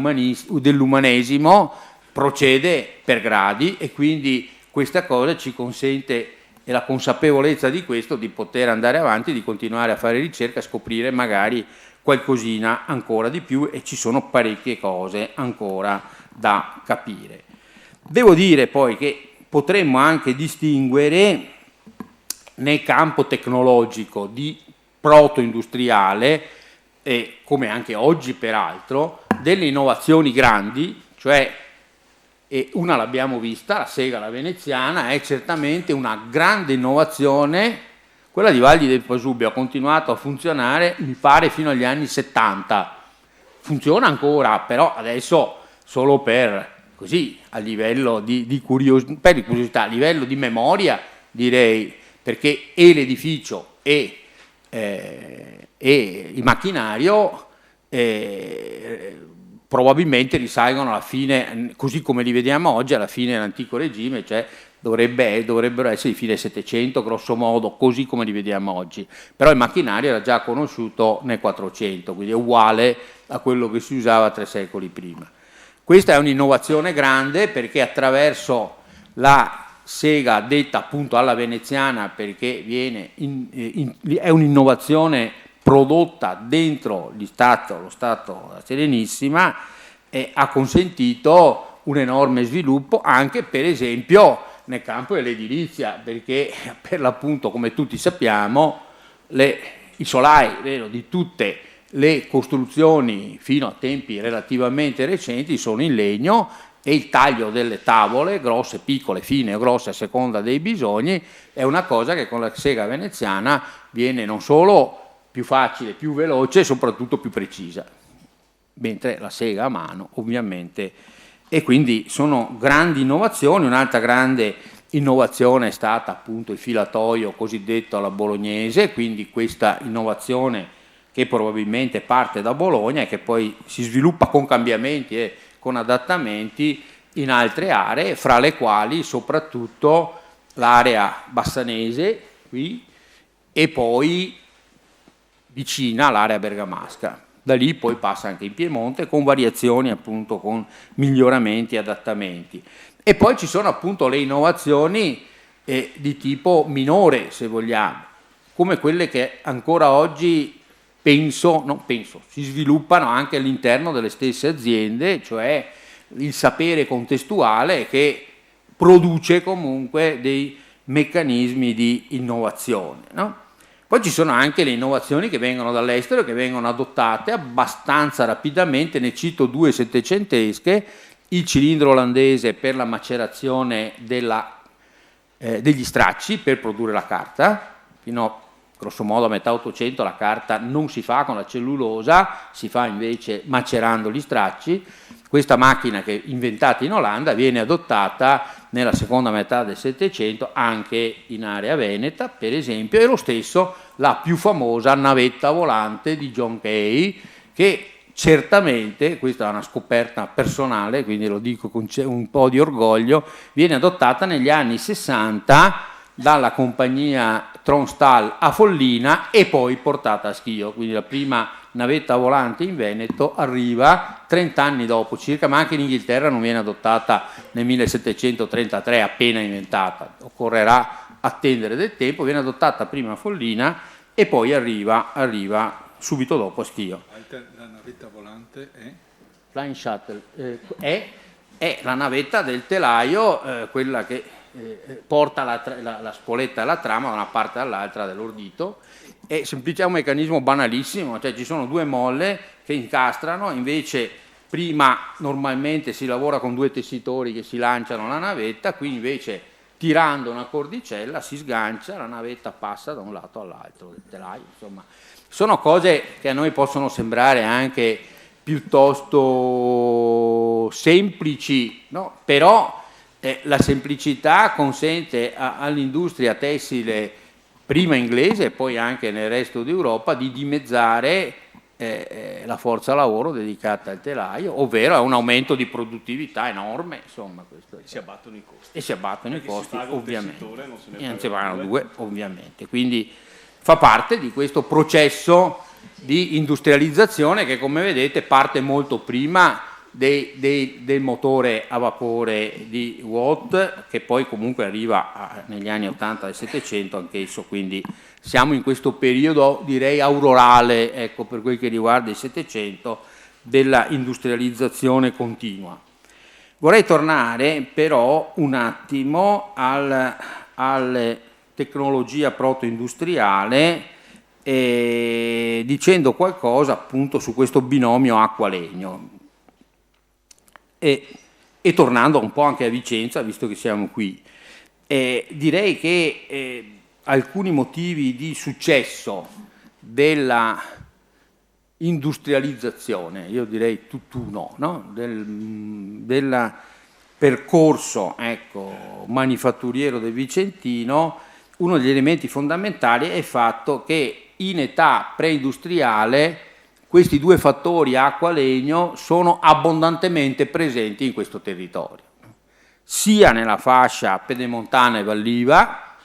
dell'umanesimo, procede per gradi e quindi questa cosa ci consente, e la consapevolezza di questo, di poter andare avanti, di continuare a fare ricerca, scoprire magari qualcosina ancora di più, e ci sono parecchie cose ancora da capire. Devo dire poi che potremmo anche distinguere nel campo tecnologico di proto-industriale, e come anche oggi peraltro, delle innovazioni grandi, cioè, e una l'abbiamo vista, la sega alla veneziana, è certamente una grande innovazione, quella di Valli del Pasubio ha continuato a funzionare, mi pare, fino agli anni 70. Funziona ancora, però adesso solo per, così, a livello di curiosità, a livello di memoria, direi, perché e l'edificio e il macchinario probabilmente risalgono alla fine, così come li vediamo oggi, alla fine dell'antico regime, cioè dovrebbero essere di fine 700, grosso modo, così come li vediamo oggi. Però il macchinario era già conosciuto nel 400, quindi è uguale a quello che si usava 3 secoli prima. Questa è un'innovazione grande perché attraverso la sega detta appunto alla veneziana, perché è un'innovazione prodotta dentro lo Stato della Serenissima, ha consentito un enorme sviluppo anche per esempio nel campo dell'edilizia, perché per l'appunto, come tutti sappiamo, i solai, vero, di tutte le costruzioni fino a tempi relativamente recenti sono in legno, e il taglio delle tavole, grosse, piccole, fine o grosse a seconda dei bisogni, è una cosa che con la sega veneziana viene non solo più facile, più veloce e soprattutto più precisa, mentre la sega a mano ovviamente. E quindi sono grandi innovazioni. Un'altra grande innovazione è stata appunto il filatoio cosiddetto alla bolognese, quindi questa innovazione che probabilmente parte da Bologna e che poi si sviluppa con cambiamenti e con adattamenti in altre aree, fra le quali soprattutto l'area bassanese qui, e poi vicina all'area bergamasca. Da lì poi passa anche in Piemonte con variazioni, appunto, con miglioramenti e adattamenti. E poi ci sono appunto le innovazioni di tipo minore, se vogliamo, come quelle che ancora oggi si sviluppano anche all'interno delle stesse aziende, cioè il sapere contestuale che produce comunque dei meccanismi di innovazione, no? Poi ci sono anche le innovazioni che vengono dall'estero e che vengono adottate abbastanza rapidamente. Ne cito 2 settecentesche: il cilindro olandese per la macerazione degli stracci per produrre la carta. Fino a grosso modo a metà 800 la carta non si fa con la cellulosa, si fa invece macerando gli stracci. Questa macchina, che è inventata in Olanda, viene adottata nella seconda metà del Settecento anche in area veneta, per esempio, e lo stesso la più famosa navetta volante di John Kay, che certamente, questa è una scoperta personale, quindi lo dico con un po' di orgoglio, viene adottata negli anni 60 dalla compagnia Tronstal a Follina e poi portata a Schio, quindi la prima navetta volante in Veneto arriva 30 anni dopo circa, ma anche in Inghilterra non viene adottata nel 1733, appena inventata, occorrerà attendere del tempo, viene adottata prima a Follina e poi arriva subito dopo a Schio. La navetta volante è? Flying Shuttle è la navetta del telaio, quella che porta la spoletta e la trama da una parte all'altra dell'ordito. È un meccanismo banalissimo, cioè ci sono due molle che incastrano, invece prima normalmente si lavora con due tessitori che si lanciano la navetta, qui invece tirando una cordicella si sgancia, la navetta passa da un lato all'altro del telaio. Insomma, sono cose che a noi possono sembrare anche piuttosto semplici, no? Però la semplicità consente all'industria tessile, prima inglese e poi anche nel resto d'Europa, di dimezzare la forza lavoro dedicata al telaio, ovvero a un aumento di produttività enorme. Insomma, questo si abbattono i costi. E si abbattono i costi, ovviamente. Non se E non si pagano due, ovviamente. Quindi fa parte di questo processo di industrializzazione che, come vedete, parte molto prima del motore a vapore di Watt, che poi comunque arriva negli anni 80 del 700 anch'esso, quindi siamo in questo periodo, direi, aurorale, ecco, per quel che riguarda il 700, della industrializzazione continua. Vorrei tornare però un attimo alla tecnologia proto-industriale, dicendo qualcosa appunto su questo binomio acqua-legno e tornando un po' anche a Vicenza, visto che siamo qui. Direi che alcuni motivi di successo della industrializzazione, io direi tutt'uno, no? Del percorso, ecco, manifatturiero del Vicentino, uno degli elementi fondamentali è il fatto che in età preindustriale questi due fattori, acqua-legno, sono abbondantemente presenti in questo territorio, sia nella fascia pedemontana e valliva.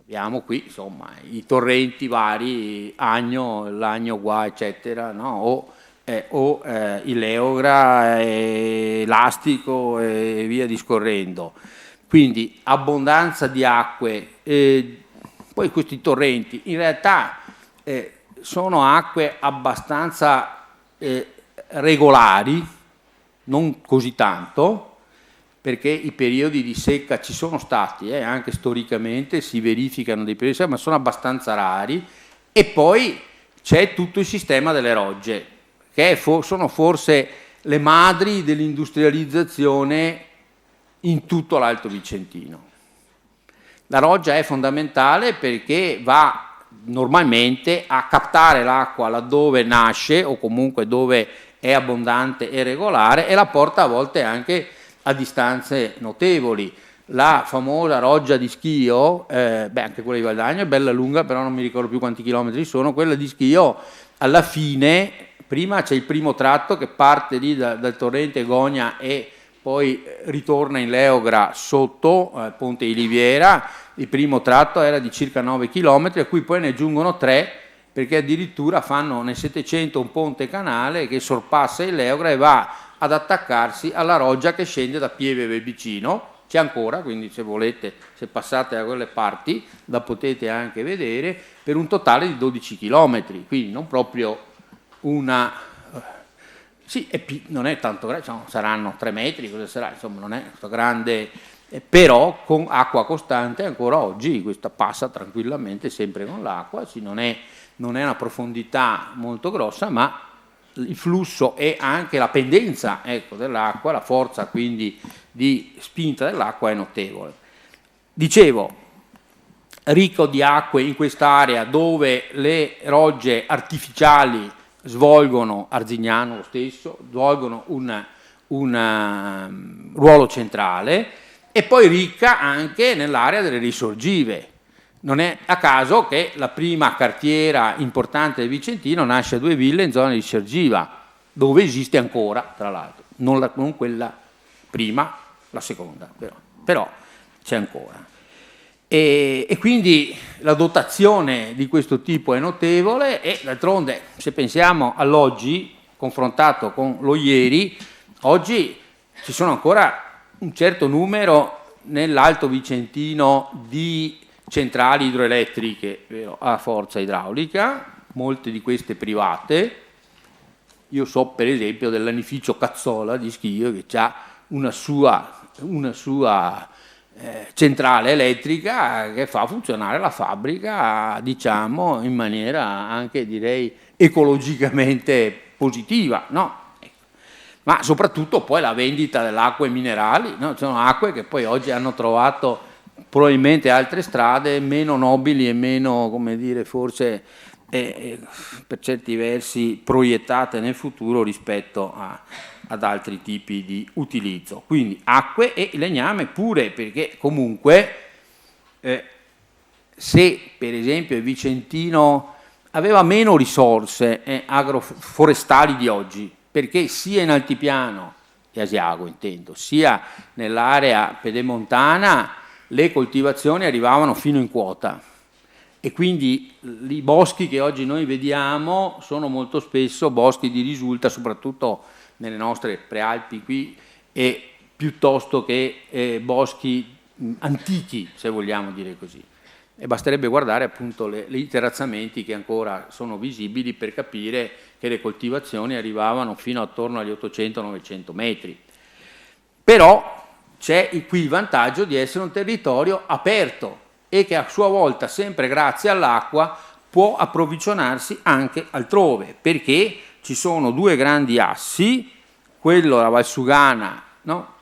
Abbiamo qui, insomma, i torrenti vari, Agno, Lagno-Gua, eccetera, no? o il Leogra, Lastico e via discorrendo. Quindi abbondanza di acque. Poi questi torrenti in realtà sono acque abbastanza regolari, non così tanto, perché i periodi di secca ci sono stati, anche storicamente si verificano dei periodi di secca, ma sono abbastanza rari. E poi c'è tutto il sistema delle rogge, che sono forse le madri dell'industrializzazione in tutto l'Alto Vicentino. La roggia è fondamentale perché va normalmente a captare l'acqua laddove nasce o comunque dove è abbondante e regolare e la porta a volte anche a distanze notevoli. La famosa roggia di Schio, anche quella di Valdagno è bella lunga, però non mi ricordo più quanti chilometri sono. Quella di Schio alla fine, prima c'è il primo tratto che parte lì dal torrente Gogna e poi ritorna in Leogra sotto Ponte di Liviera. Il primo tratto era di circa 9 km, a cui poi ne aggiungono 3, perché addirittura fanno nel 700 un ponte canale che sorpassa il Leogra e va ad attaccarsi alla roggia che scende da Pieve Verbicino. C'è ancora, quindi se volete, se passate da quelle parti, la potete anche vedere, per un totale di 12 km, quindi non proprio una... Sì, non è tanto grande, saranno 3 metri, cosa sarà, insomma non è tanto grande, però con acqua costante ancora oggi questa passa tranquillamente sempre con l'acqua, sì, non è una profondità molto grossa, ma il flusso e anche la pendenza, ecco, dell'acqua, la forza quindi di spinta dell'acqua è notevole. Dicevo, ricco di acque in quest'area dove le rogge artificiali svolgono, Arzignano lo stesso, svolgono un ruolo centrale, e poi ricca anche nell'area delle risorgive. Non è a caso che la prima cartiera importante del Vicentino nasce a Due Ville in zona di Risorgiva, dove esiste ancora, tra l'altro, non quella prima, la seconda, però c'è ancora. E quindi la dotazione di questo tipo è notevole e d'altronde, se pensiamo all'oggi, confrontato con lo ieri, oggi ci sono ancora un certo numero nell'Alto Vicentino di centrali idroelettriche, vero, a forza idraulica, molte di queste private. Io so per esempio dell'anificio Cazzola di Schio che ha una sua centrale elettrica che fa funzionare la fabbrica, diciamo, in maniera anche, direi, ecologicamente positiva, no? Ma soprattutto poi la vendita delle acque minerali, no? Sono acque che poi oggi hanno trovato probabilmente altre strade meno nobili e meno, come dire, forse per certi versi proiettate nel futuro rispetto ad altri tipi di utilizzo. Quindi acque e legname pure, perché comunque se per esempio il Vicentino aveva meno risorse agroforestali di oggi, perché sia in altipiano e asiago intendo, sia nell'area pedemontana le coltivazioni arrivavano fino in quota e quindi i boschi che oggi noi vediamo sono molto spesso boschi di risulta, soprattutto nelle nostre prealpi qui, e piuttosto che boschi antichi, se vogliamo dire così. E basterebbe guardare appunto i terrazzamenti che ancora sono visibili per capire che le coltivazioni arrivavano fino attorno agli 800-900 metri. Però c'è qui il vantaggio di essere un territorio aperto e che a sua volta, sempre grazie all'acqua, può approvvigionarsi anche altrove, perché ci sono due grandi assi, quello della Valsugana, no?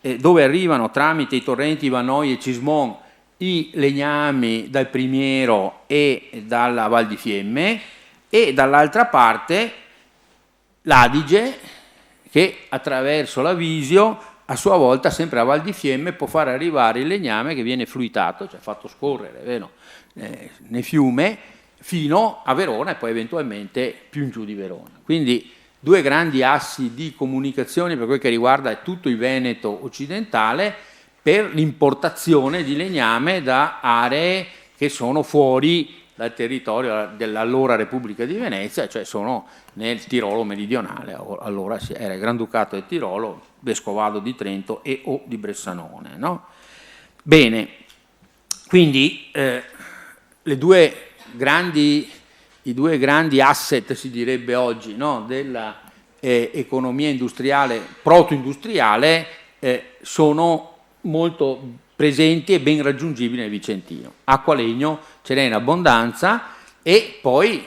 Dove arrivano tramite i torrenti Vanoi e Cismon i legnami dal Primiero e dalla Val di Fiemme, e dall'altra parte l'Adige che attraverso la Visio a sua volta sempre a Val di Fiemme può far arrivare il legname che viene fluitato, cioè fatto scorrere, vero, nel fiume fino a Verona e poi eventualmente più in giù di Verona. Quindi due grandi assi di comunicazione per quel che riguarda tutto il Veneto occidentale per l'importazione di legname da aree che sono fuori dal territorio dell'allora Repubblica di Venezia, cioè sono nel Tirolo meridionale, allora era il Granducato del Tirolo, Vescovado di Trento e o di Bressanone. No? Bene, quindi i due grandi asset, si direbbe oggi, no? della economia industriale, proto-industriale, sono molto presenti e ben raggiungibili nel Vicentino. Acqua, legno ce n'è in abbondanza e poi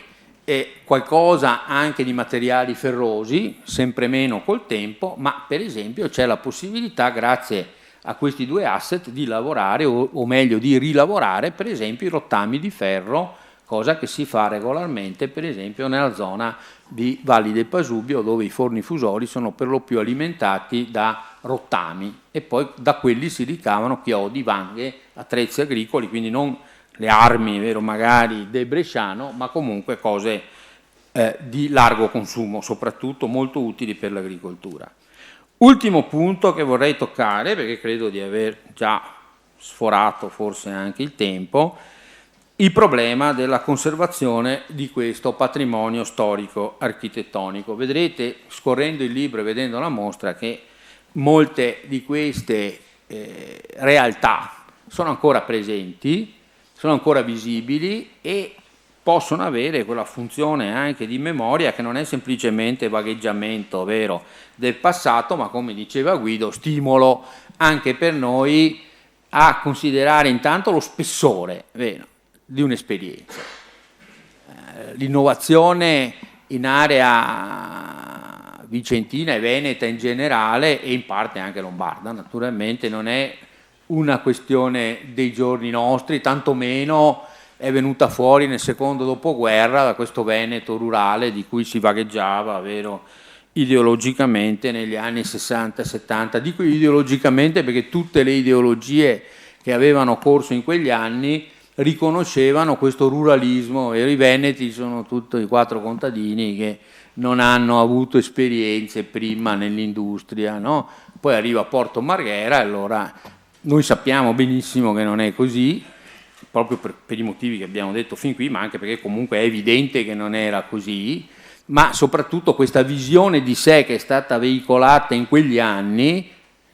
qualcosa anche di materiali ferrosi, sempre meno col tempo, ma per esempio c'è la possibilità, grazie a questi due asset, di lavorare o meglio di rilavorare per esempio i rottami di ferro, cosa che si fa regolarmente per esempio nella zona di Valli del Pasubio, dove i forni fusori sono per lo più alimentati da rottami e poi da quelli si ricavano chiodi, vanghe, attrezzi agricoli, quindi non le armi, vero, magari del bresciano, ma comunque cose di largo consumo, soprattutto molto utili per l'agricoltura. Ultimo punto che vorrei toccare, perché credo di aver già sforato forse anche il tempo, il problema della conservazione di questo patrimonio storico architettonico. Vedrete, scorrendo il libro e vedendo la mostra, che molte di queste realtà sono ancora presenti, sono ancora visibili e possono avere quella funzione anche di memoria che non è semplicemente vagheggiamento, vero, del passato, ma come diceva Guido, stimolo anche per noi a considerare intanto lo spessore, vero, di un'esperienza. L'innovazione in area vicentina e veneta in generale e in parte anche lombarda, naturalmente non è una questione dei giorni nostri, tantomeno è venuta fuori nel secondo dopoguerra da questo Veneto rurale di cui si vagheggiava, vero, ideologicamente negli anni 60 e 70. Dico ideologicamente perché tutte le ideologie che avevano corso in quegli anni riconoscevano questo ruralismo e i veneti sono tutti i quattro contadini che non hanno avuto esperienze prima nell'industria, no? Poi arriva Porto Marghera e allora Noi sappiamo benissimo che non è così, proprio per i motivi che abbiamo detto fin qui, ma anche perché comunque è evidente che non era così, ma soprattutto questa visione di sé che è stata veicolata in quegli anni,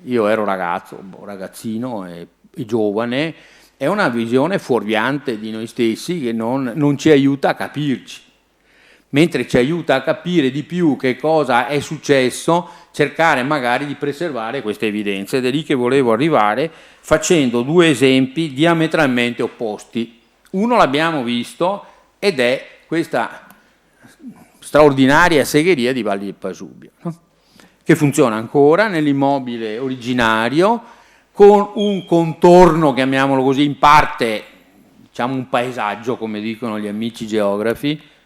io ero ragazzino e giovane, è una visione fuorviante di noi stessi che non ci aiuta a capirci, mentre ci aiuta a capire di più che cosa è successo, cercare magari di preservare queste evidenze, ed è lì che volevo arrivare facendo due esempi diametralmente opposti. Uno l'abbiamo visto ed è questa straordinaria segheria di Valli del Pasubio, no? Che funziona ancora nell'immobile originario con un contorno, chiamiamolo così, in parte diciamo un paesaggio, come dicono gli amici geografi.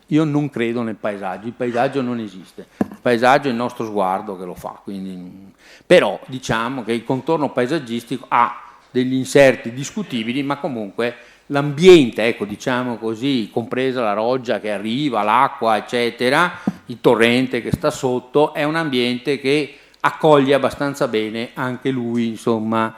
Io non credo nel paesaggio, il paesaggio non esiste, il paesaggio è il nostro sguardo che lo fa, quindi, però diciamo che il contorno paesaggistico ha degli inserti discutibili, ma comunque l'ambiente, ecco, diciamo così, compresa la roggia che arriva, l'acqua, eccetera, il torrente che sta sotto, è un ambiente che accoglie abbastanza bene anche lui, insomma,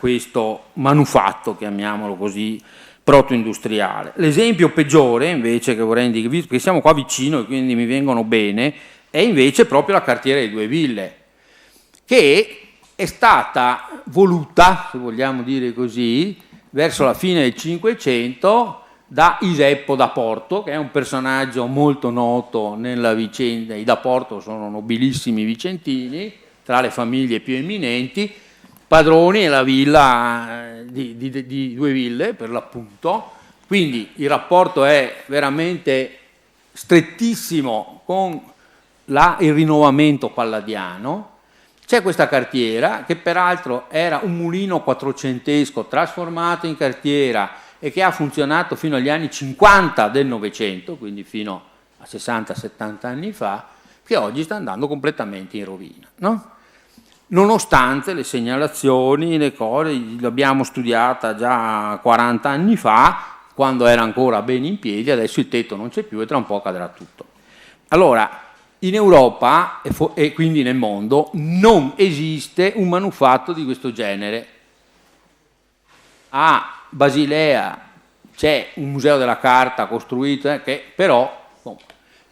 questo manufatto, chiamiamolo così, proto-industriale. L'esempio peggiore, invece, che vorrei indicare, perché siamo qua vicino e quindi mi vengono bene, è invece proprio la cartiera di Due Ville, che è stata voluta, se vogliamo dire così, verso la fine del Cinquecento da Iseppo da Porto, che è un personaggio molto noto nella vicenda. I da Porto sono nobilissimi vicentini, tra le famiglie più eminenti, padroni della villa di Due Ville, per l'appunto. Quindi il rapporto è veramente strettissimo con il rinnovamento palladiano. C'è questa cartiera, che peraltro era un mulino quattrocentesco trasformato in cartiera e che ha funzionato fino agli anni 50 del Novecento, quindi fino a 60-70 anni fa, che oggi sta andando completamente in rovina, no? Nonostante le segnalazioni, le cose, l'abbiamo studiata già 40 anni fa, quando era ancora bene in piedi, adesso il tetto non c'è più e tra un po' cadrà tutto. Allora, in Europa e quindi nel mondo non esiste un manufatto di questo genere. A Basilea c'è un museo della carta costruito che però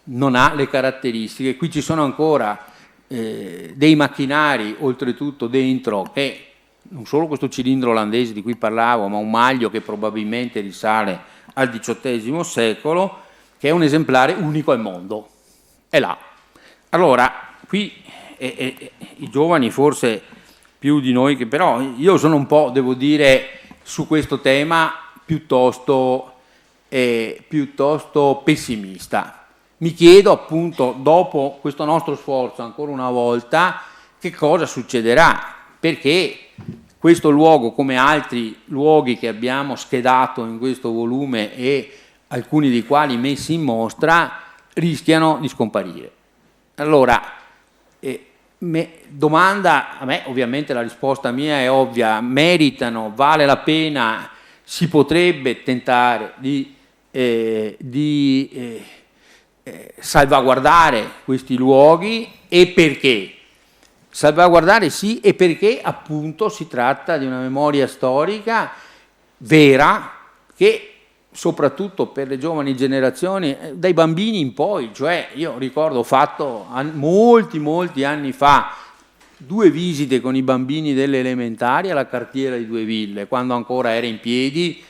non ha le caratteristiche. Qui ci sono ancora dei macchinari oltretutto dentro, che non solo questo cilindro olandese di cui parlavo, ma un maglio che probabilmente risale al XVIII secolo, che è un esemplare unico al mondo, è là. Allora, qui i giovani forse più di noi, che però io sono un po', devo dire, su questo tema piuttosto pessimista. Mi chiedo appunto, dopo questo nostro sforzo, ancora una volta, che cosa succederà, perché questo luogo, come altri luoghi che abbiamo schedato in questo volume e alcuni dei quali messi in mostra, rischiano di scomparire. Allora, domanda, a me ovviamente la risposta mia è ovvia: meritano, vale la pena, si potrebbe tentare di salvaguardare questi luoghi, e perché? Salvaguardare sì, e perché appunto si tratta di una memoria storica vera, che soprattutto per le giovani generazioni, dai bambini in poi, cioè io ricordo, ho fatto molti anni fa 2 visite con i bambini delle elementari alla cartiera di Due Ville, quando ancora era in piedi,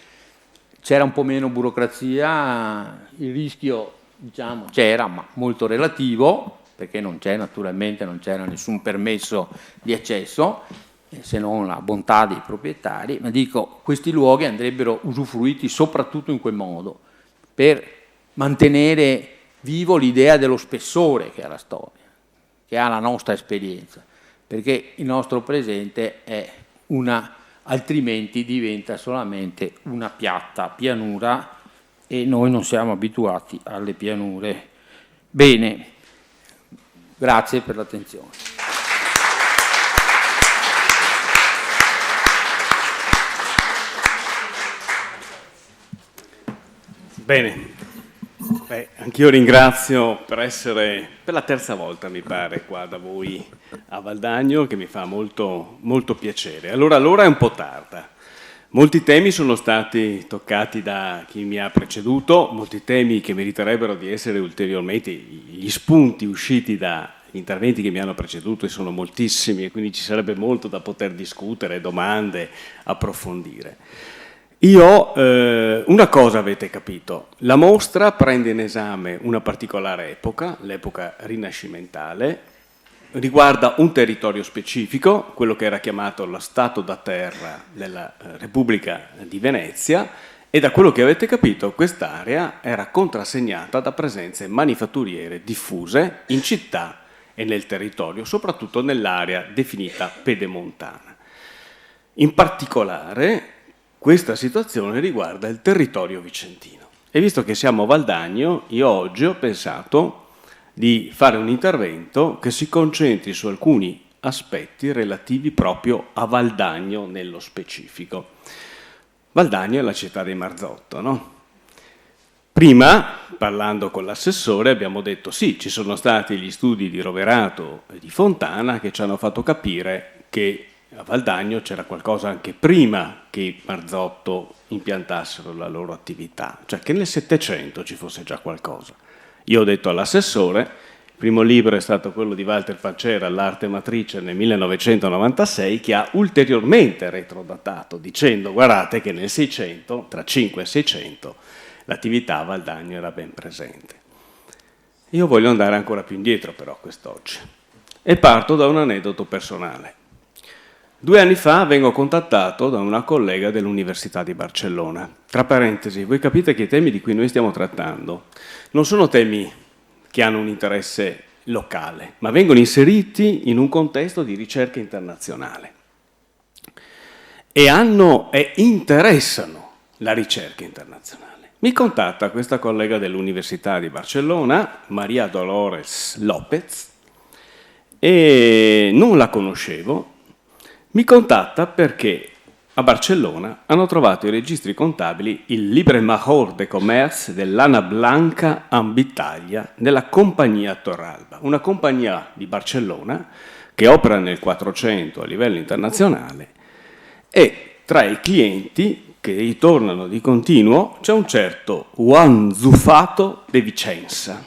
c'era un po' meno burocrazia, il rischio, diciamo, c'era, ma molto relativo, perché non c'era nessun permesso di accesso, se non la bontà dei proprietari, ma dico, questi luoghi andrebbero usufruiti soprattutto in quel modo, per mantenere vivo l'idea dello spessore che ha la storia, che ha la nostra esperienza, perché il nostro presente è altrimenti diventa solamente una piatta pianura, e noi non siamo abituati alle pianure. Bene, grazie per l'attenzione. Bene, Anch'io ringrazio per essere per la terza volta, mi pare, qua da voi a Valdagno, che mi fa molto, molto piacere. Allora l'ora è un po' tarda. Molti temi sono stati toccati da chi mi ha preceduto, molti temi che meriterebbero di essere ulteriormente, gli spunti usciti da interventi che mi hanno preceduto, e sono moltissimi, e quindi ci sarebbe molto da poter discutere, domande, approfondire. Una cosa avete capito, la mostra prende in esame una particolare epoca, l'epoca rinascimentale, riguarda un territorio specifico, quello che era chiamato lo Stato da terra della Repubblica di Venezia, e da quello che avete capito quest'area era contrassegnata da presenze manifatturiere diffuse in città e nel territorio, soprattutto nell'area definita pedemontana. In particolare questa situazione riguarda il territorio vicentino. E visto che siamo a Valdagno, io oggi ho pensato di fare un intervento che si concentri su alcuni aspetti relativi proprio a Valdagno nello specifico. Valdagno è la città di Marzotto, no? Prima, parlando con l'assessore, abbiamo detto sì, ci sono stati gli studi di Roverato e di Fontana che ci hanno fatto capire che a Valdagno c'era qualcosa anche prima che Marzotto impiantassero la loro attività, cioè che nel Settecento ci fosse già qualcosa. Io ho detto all'assessore, il primo libro è stato quello di Walter Facera, L'arte matrice, nel 1996, che ha ulteriormente retrodatato, dicendo guardate che nel 600, tra 5 e 600, l'attività a Valdagno era ben presente. Io voglio andare ancora più indietro però quest'oggi e parto da un aneddoto personale. 2 anni fa vengo contattato da una collega dell'Università di Barcellona. Tra parentesi, voi capite che i temi di cui noi stiamo trattando non sono temi che hanno un interesse locale, ma vengono inseriti in un contesto di ricerca internazionale e interessano la ricerca internazionale. Mi contatta questa collega dell'Università di Barcellona, Maria Dolores López, e non la conoscevo. Mi contatta perché a Barcellona hanno trovato i registri contabili il Libre Major de Commerce dell'Anna Blanca Ambitaglia della compagnia Torralba, una compagnia di Barcellona che opera nel 400 a livello internazionale, e tra i clienti che ritornano di continuo c'è un certo Juan Zufato de Vicenza.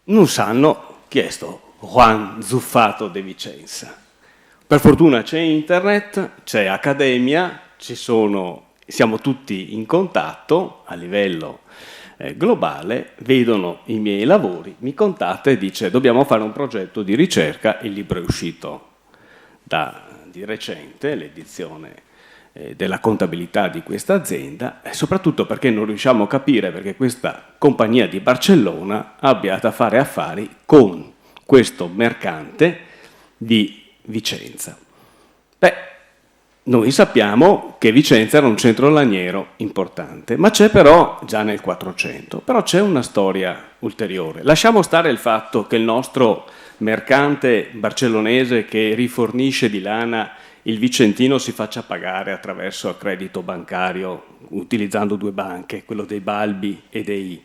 Non sanno chi è sto Juan Zufato de Vicenza. Per fortuna c'è internet, c'è accademia, siamo tutti in contatto a livello globale, vedono i miei lavori, mi contatta e dice dobbiamo fare un progetto di ricerca, il libro è uscito di recente, l'edizione della contabilità di questa azienda, e soprattutto perché non riusciamo a capire perché questa compagnia di Barcellona abbia da fare affari con questo mercante di Vicenza. Noi sappiamo che Vicenza era un centro laniero importante, ma c'è però già nel 400, però c'è una storia ulteriore. Lasciamo stare il fatto che il nostro mercante barcellonese che rifornisce di lana il vicentino si faccia pagare attraverso il credito bancario utilizzando 2 banche, quello dei Balbi e dei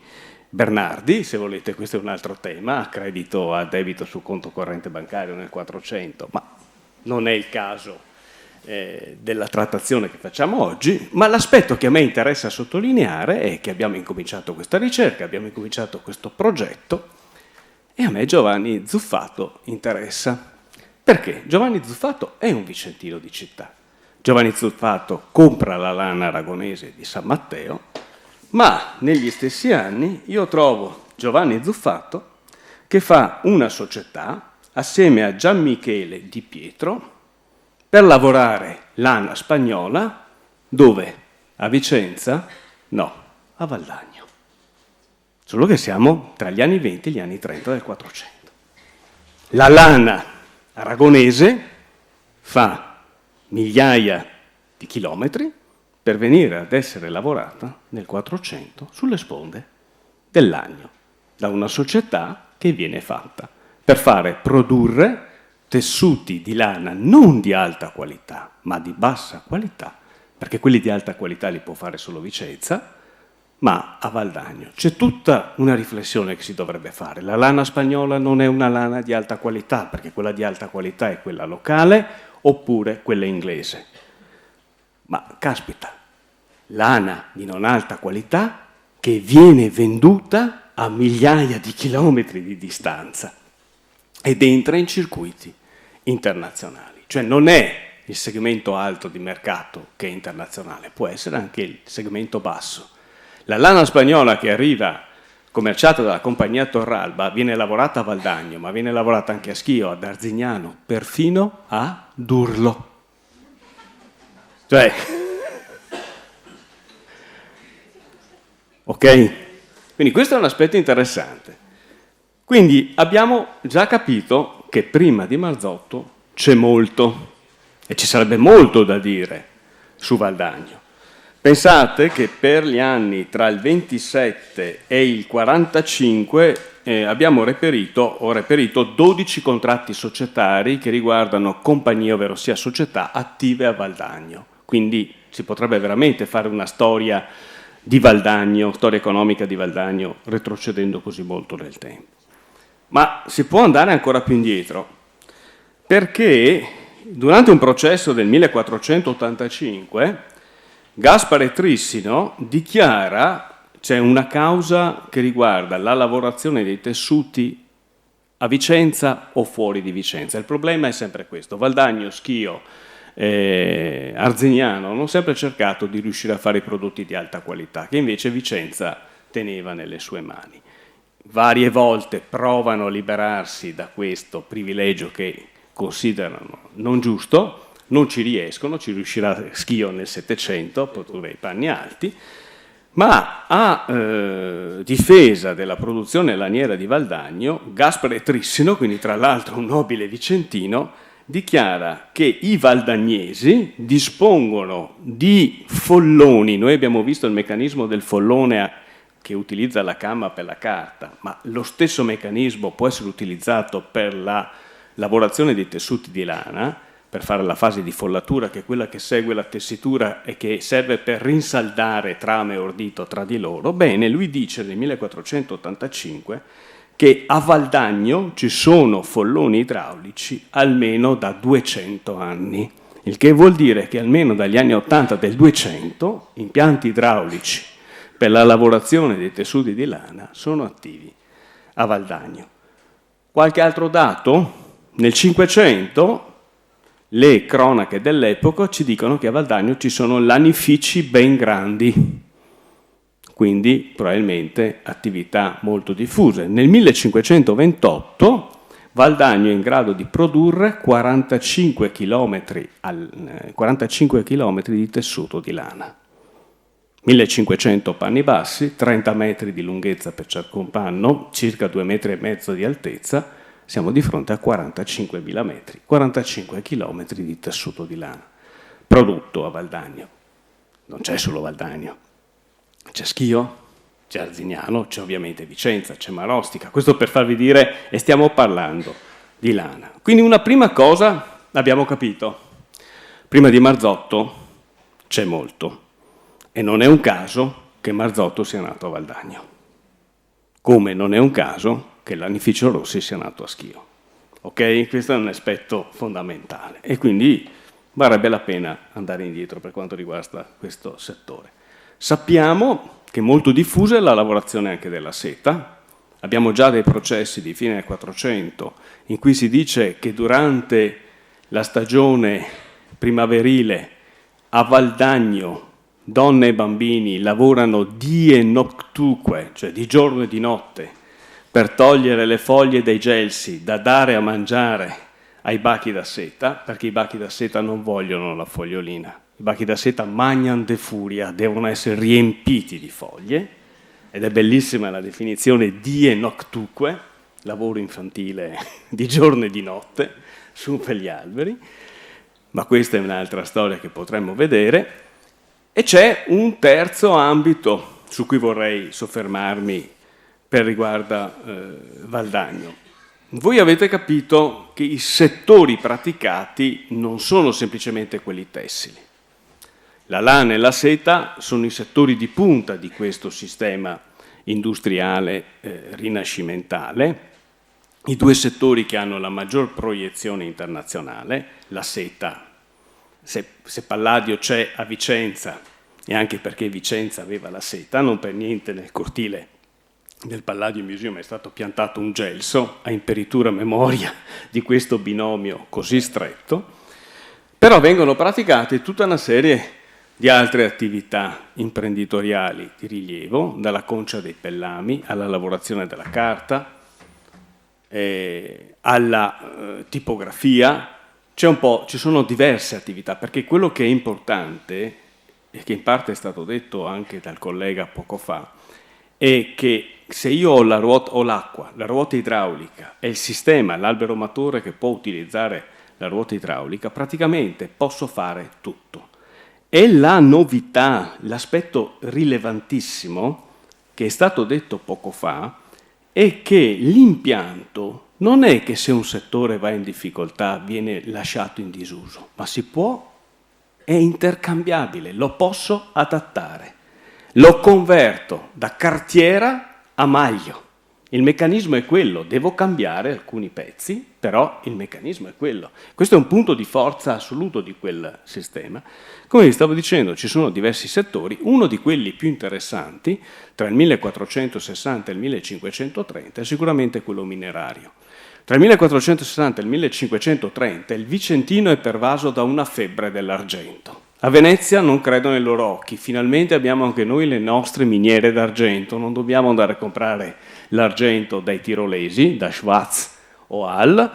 Bernardi, se volete, questo è un altro tema, credito a debito sul conto corrente bancario nel 400, ma non è il caso della trattazione che facciamo oggi, ma l'aspetto che a me interessa sottolineare è che abbiamo incominciato questa ricerca, abbiamo incominciato questo progetto e a me Giovanni Zuffato interessa. Perché? Giovanni Zuffato è un vicentino di città. Giovanni Zuffato compra la lana aragonese di San Matteo, ma negli stessi anni io trovo Giovanni Zuffato che fa una società assieme a Gian Michele Di Pietro per lavorare lana spagnola, dove? A Vicenza? No, a Valdagno. Solo che siamo tra gli anni 20 e gli anni 30 del 400. La lana aragonese fa migliaia di chilometri per venire ad essere lavorata nel 400 sulle sponde del Lagno, da una società che viene fatta per fare produrre tessuti di lana non di alta qualità, ma di bassa qualità, perché quelli di alta qualità li può fare solo Vicenza, Ma a Valdagno c'è tutta una riflessione che si dovrebbe fare. La lana spagnola non è una lana di alta qualità, perché quella di alta qualità è quella locale oppure quella inglese. Ma caspita, lana di non alta qualità che viene venduta a migliaia di chilometri di distanza ed entra in circuiti internazionali. Cioè non è il segmento alto di mercato che è internazionale, può essere anche il segmento basso. La lana spagnola che arriva commerciata dalla compagnia Torralba viene lavorata a Valdagno, ma viene lavorata anche a Schio, ad Arzignano, perfino a Durlo. Cioè, ok? Quindi questo è un aspetto interessante. Quindi abbiamo già capito che prima di Marzotto c'è molto, e ci sarebbe molto da dire su Valdagno. Pensate che per gli anni tra il 27 e il 45 abbiamo reperito 12 contratti societari che riguardano compagnie, ovvero sia società attive a Valdagno. Quindi si potrebbe veramente fare una storia di Valdagno, storia economica di Valdagno, retrocedendo così molto nel tempo. Ma si può andare ancora più indietro, perché durante un processo del 1485 Gaspare Trissino dichiara c'è una causa che riguarda la lavorazione dei tessuti a Vicenza o fuori di Vicenza. Il problema è sempre questo: Valdagno, Schio, Arzignano hanno sempre cercato di riuscire a fare i prodotti di alta qualità, che invece Vicenza teneva nelle sue mani. Varie volte provano a liberarsi da questo privilegio che considerano non giusto, non ci riescono, ci riuscirà Schio nel Settecento, produrre i panni alti, ma a difesa della produzione laniera di Valdagno, Gaspare Trissino, quindi tra l'altro un nobile vicentino, dichiara che i valdagnesi dispongono di folloni. Noi abbiamo visto il meccanismo del follone che utilizza la canna per la carta, ma lo stesso meccanismo può essere utilizzato per la lavorazione dei tessuti di lana, per fare la fase di follatura, che è quella che segue la tessitura e che serve per rinsaldare trame e ordito tra di loro. Bene, lui dice nel 1485 che a Valdagno ci sono folloni idraulici almeno da 200 anni, il che vuol dire che almeno dagli anni 80 del 200 impianti idraulici per la lavorazione dei tessuti di lana sono attivi a Valdagno. Qualche altro dato? Nel 500 le cronache dell'epoca ci dicono che a Valdagno ci sono lanifici ben grandi, quindi probabilmente attività molto diffuse. Nel 1528 Valdagno è in grado di produrre 45 km di tessuto di lana. 1500 panni bassi, 30 metri di lunghezza per ciascun panno, circa 2,5 metri di altezza. Siamo di fronte a 45.000 metri, 45 km di tessuto di lana. Prodotto a Valdagno. Non c'è solo Valdagno. C'è Schio, c'è Arzignano, c'è ovviamente Vicenza, c'è Marostica. Questo per farvi dire, e stiamo parlando di lana. Quindi una prima cosa abbiamo capito. Prima di Marzotto c'è molto. E non è un caso che Marzotto sia nato a Valdagno. Come non è un caso che l'Anificio Rossi sia nato a Schio. Ok? Questo è un aspetto fondamentale e quindi varrebbe la pena andare indietro per quanto riguarda questo settore. Sappiamo che molto diffusa è la lavorazione anche della seta. Abbiamo già dei processi di fine del 400 in cui si dice che durante la stagione primaverile a Valdagno donne e bambini lavorano die noctuque, cioè di giorno e di notte, per togliere le foglie dai gelsi da dare a mangiare ai bachi da seta, perché i bachi da seta non vogliono la fogliolina. I bachi da seta magnan de furia, devono essere riempiti di foglie, ed è bellissima la definizione die noctuque, lavoro infantile di giorno e di notte, su per gli alberi, ma questa è un'altra storia che potremmo vedere. E c'è un terzo ambito su cui vorrei soffermarmi per riguarda Valdagno. Voi avete capito che i settori praticati non sono semplicemente quelli tessili. La lana e la seta sono i settori di punta di questo sistema industriale rinascimentale, i due settori che hanno la maggior proiezione internazionale. La seta, se Palladio c'è a Vicenza, e anche perché Vicenza aveva la seta, non per niente nel cortile del Palladio Museum è stato piantato un gelso a imperitura memoria di questo binomio così stretto, però vengono praticate tutta una serie di altre attività imprenditoriali di rilievo, dalla concia dei pellami alla lavorazione della carta, alla tipografia. Ci sono diverse attività, perché quello che è importante, e che in parte è stato detto anche dal collega poco fa, è che se io ho l'acqua, la ruota idraulica e il sistema, l'albero motore che può utilizzare la ruota idraulica, praticamente posso fare tutto. E la novità, l'aspetto rilevantissimo che è stato detto poco fa, è che l'impianto non è che se un settore va in difficoltà viene lasciato in disuso, ma è intercambiabile, lo posso adattare, lo converto da cartiera a maglio. Il meccanismo è quello, devo cambiare alcuni pezzi, però il meccanismo è quello. Questo è un punto di forza assoluto di quel sistema. Come vi stavo dicendo, ci sono diversi settori, uno di quelli più interessanti, tra il 1460 e il 1530, è sicuramente quello minerario. Tra il 1460 e il 1530 il Vicentino è pervaso da una febbre dell'argento. A Venezia non credono ai loro occhi, finalmente abbiamo anche noi le nostre miniere d'argento, non dobbiamo andare a comprare l'argento dai tirolesi, da Schwarz o Hall,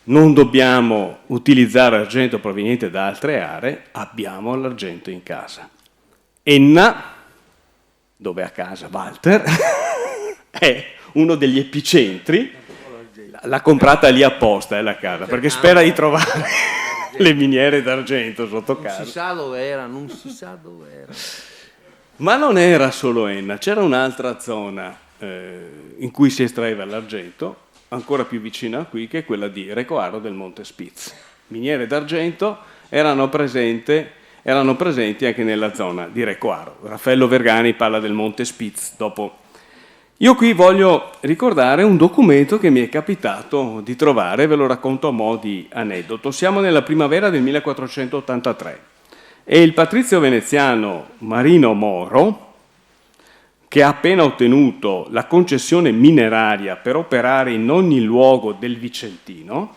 non dobbiamo utilizzare argento proveniente da altre aree, abbiamo l'argento in casa. Enna, dove è a casa Walter, è uno degli epicentri, l'ha comprata lì apposta la casa, perché spera di trovare le miniere d'argento sotto casa. Non si sa dove era. Ma non era solo Enna, c'era un'altra zona in cui si estraeva l'argento, ancora più vicina a qui, che è quella di Recoaro del Monte Spitz. Miniere d'argento erano presenti anche nella zona di Recoaro. Raffaello Vergani parla del Monte Spitz dopo. Io qui voglio ricordare un documento che mi è capitato di trovare, ve lo racconto a mo' di aneddoto. Siamo nella primavera del 1483 e il patrizio veneziano Marino Moro, che ha appena ottenuto la concessione mineraria per operare in ogni luogo del Vicentino,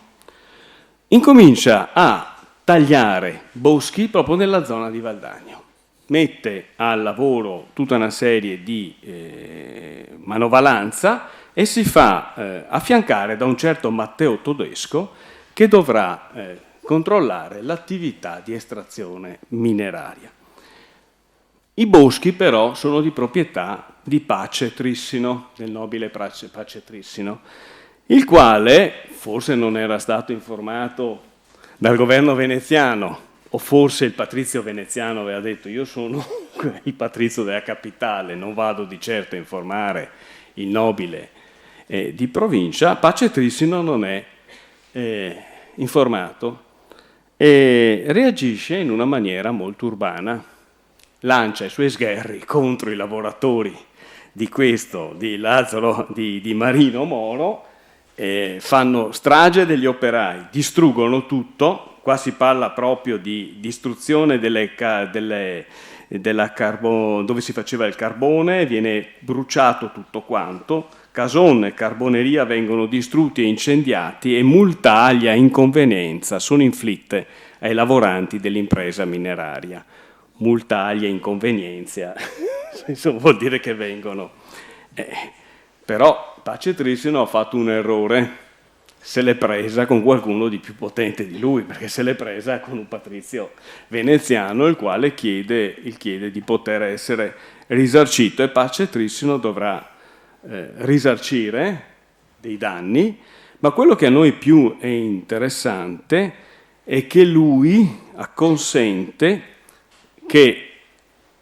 incomincia a tagliare boschi proprio nella zona di Valdagno. Mette al lavoro tutta una serie di manovalanza e si fa affiancare da un certo Matteo Todesco che dovrà controllare l'attività di estrazione mineraria. I boschi però sono di proprietà di Pace Trissino, del nobile Pace Trissino, il quale forse non era stato informato dal governo veneziano, o forse il patrizio veneziano aveva detto io sono il patrizio della capitale, non vado di certo a informare il nobile di provincia. Pace Trissino non è informato e reagisce in una maniera molto urbana, lancia i suoi sgherri contro i lavoratori di Lazzaro, di Marino Moro, fanno strage degli operai, distruggono tutto. Qua si parla proprio di distruzione dove si faceva il carbone, viene bruciato tutto quanto, casone e carboneria vengono distrutti e incendiati e multaglia e inconvenienza sono inflitte ai lavoranti dell'impresa mineraria. Multaglia e inconvenienza, insomma, vuol dire che vengono. Però Pace Trissino ha fatto un errore. Se l'è presa con qualcuno di più potente di lui, perché se l'è presa con un patrizio veneziano, il quale chiede di poter essere risarcito, e Pace Trissino dovrà risarcire dei danni, ma quello che a noi più è interessante è che lui acconsente che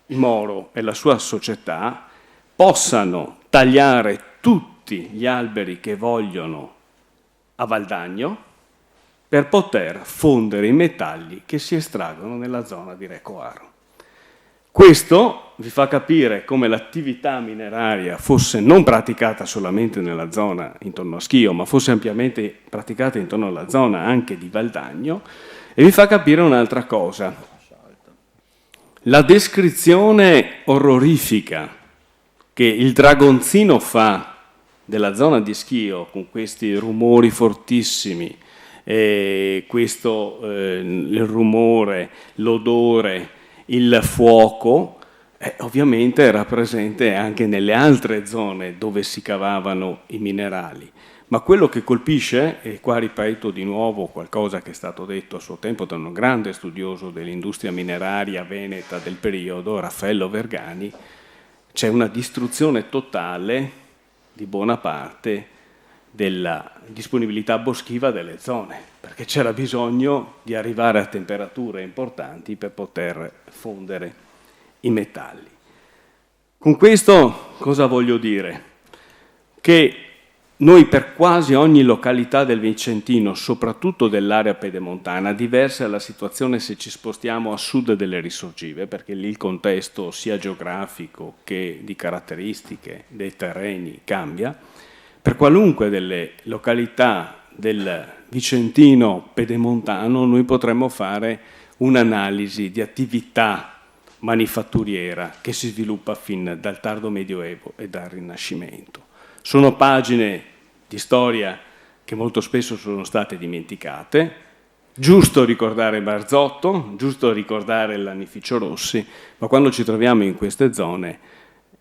Moro e la sua società possano tagliare tutti gli alberi che vogliono a Valdagno per poter fondere i metalli che si estraggono nella zona di Recoaro. Questo vi fa capire come l'attività mineraria fosse non praticata solamente nella zona intorno a Schio, ma fosse ampiamente praticata intorno alla zona anche di Valdagno, e vi fa capire un'altra cosa. La descrizione orrorifica che il dragonzino fa della zona di Schio, con questi rumori fortissimi, il rumore, l'odore, il fuoco, ovviamente era presente anche nelle altre zone dove si cavavano i minerali. Ma quello che colpisce, e qua ripeto di nuovo qualcosa che è stato detto a suo tempo da un grande studioso dell'industria mineraria veneta del periodo, Raffaello Vergani, c'è una distruzione totale di buona parte della disponibilità boschiva delle zone, perché c'era bisogno di arrivare a temperature importanti per poter fondere i metalli. Con questo cosa voglio dire? Che noi per quasi ogni località del Vicentino, soprattutto dell'area pedemontana, diversa è la situazione se ci spostiamo a sud delle risorgive, perché lì il contesto sia geografico che di caratteristiche dei terreni cambia. Per qualunque delle località del Vicentino pedemontano noi potremmo fare un'analisi di attività manifatturiera che si sviluppa fin dal tardo Medioevo e dal Rinascimento. Sono pagine di storia che molto spesso sono state dimenticate. Giusto ricordare Barzotto, giusto ricordare il Lanificio Rossi, ma quando ci troviamo in queste zone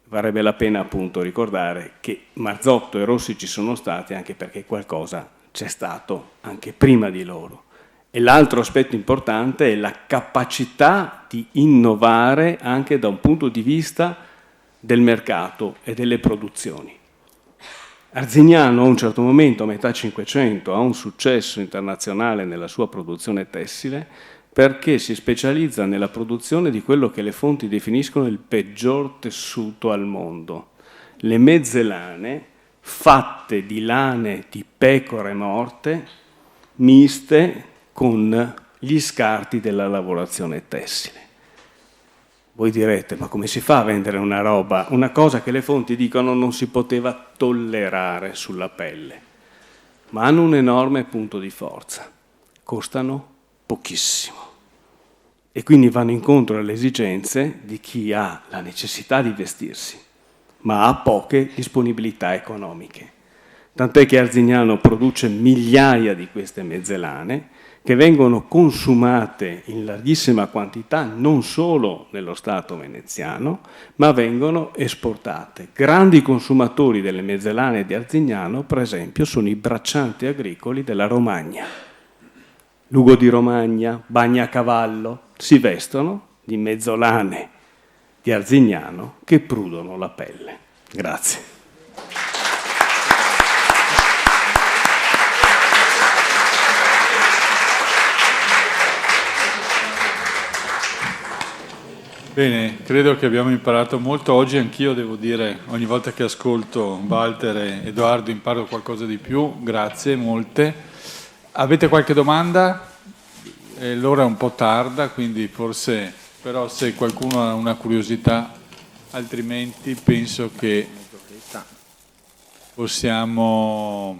varrebbe la pena appunto ricordare che Marzotto e Rossi ci sono stati anche perché qualcosa c'è stato anche prima di loro. E l'altro aspetto importante è la capacità di innovare anche da un punto di vista del mercato e delle produzioni. Arzignano a un certo momento, a metà Cinquecento, ha un successo internazionale nella sua produzione tessile perché si specializza nella produzione di quello che le fonti definiscono il peggior tessuto al mondo. Le mezze lane fatte di lane di pecore morte miste con gli scarti della lavorazione tessile. Voi direte, ma come si fa a vendere una cosa che le fonti dicono non si poteva tollerare sulla pelle? Ma hanno un enorme punto di forza, costano pochissimo e quindi vanno incontro alle esigenze di chi ha la necessità di vestirsi, ma ha poche disponibilità economiche. Tant'è che Arzignano produce migliaia di queste mezze lane che vengono consumate in larghissima quantità non solo nello Stato veneziano, ma vengono esportate. Grandi consumatori delle mezze lane di Arzignano, per esempio, sono i braccianti agricoli della Romagna. Lugo di Romagna, Bagnacavallo, si vestono di mezzolane di Arzignano che prudono la pelle. Grazie. Bene, credo che abbiamo imparato molto oggi, anch'io devo dire, ogni volta che ascolto Walter e Edoardo imparo qualcosa di più, grazie, molte. Avete qualche domanda? L'ora è un po' tarda, quindi forse, però se qualcuno ha una curiosità, altrimenti penso che possiamo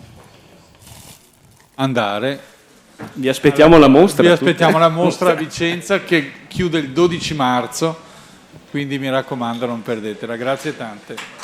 andare. Vi aspettiamo la mostra. Vi aspettiamo la mostra a Vicenza che chiude il 12 marzo, quindi mi raccomando non perdetela. Grazie tante.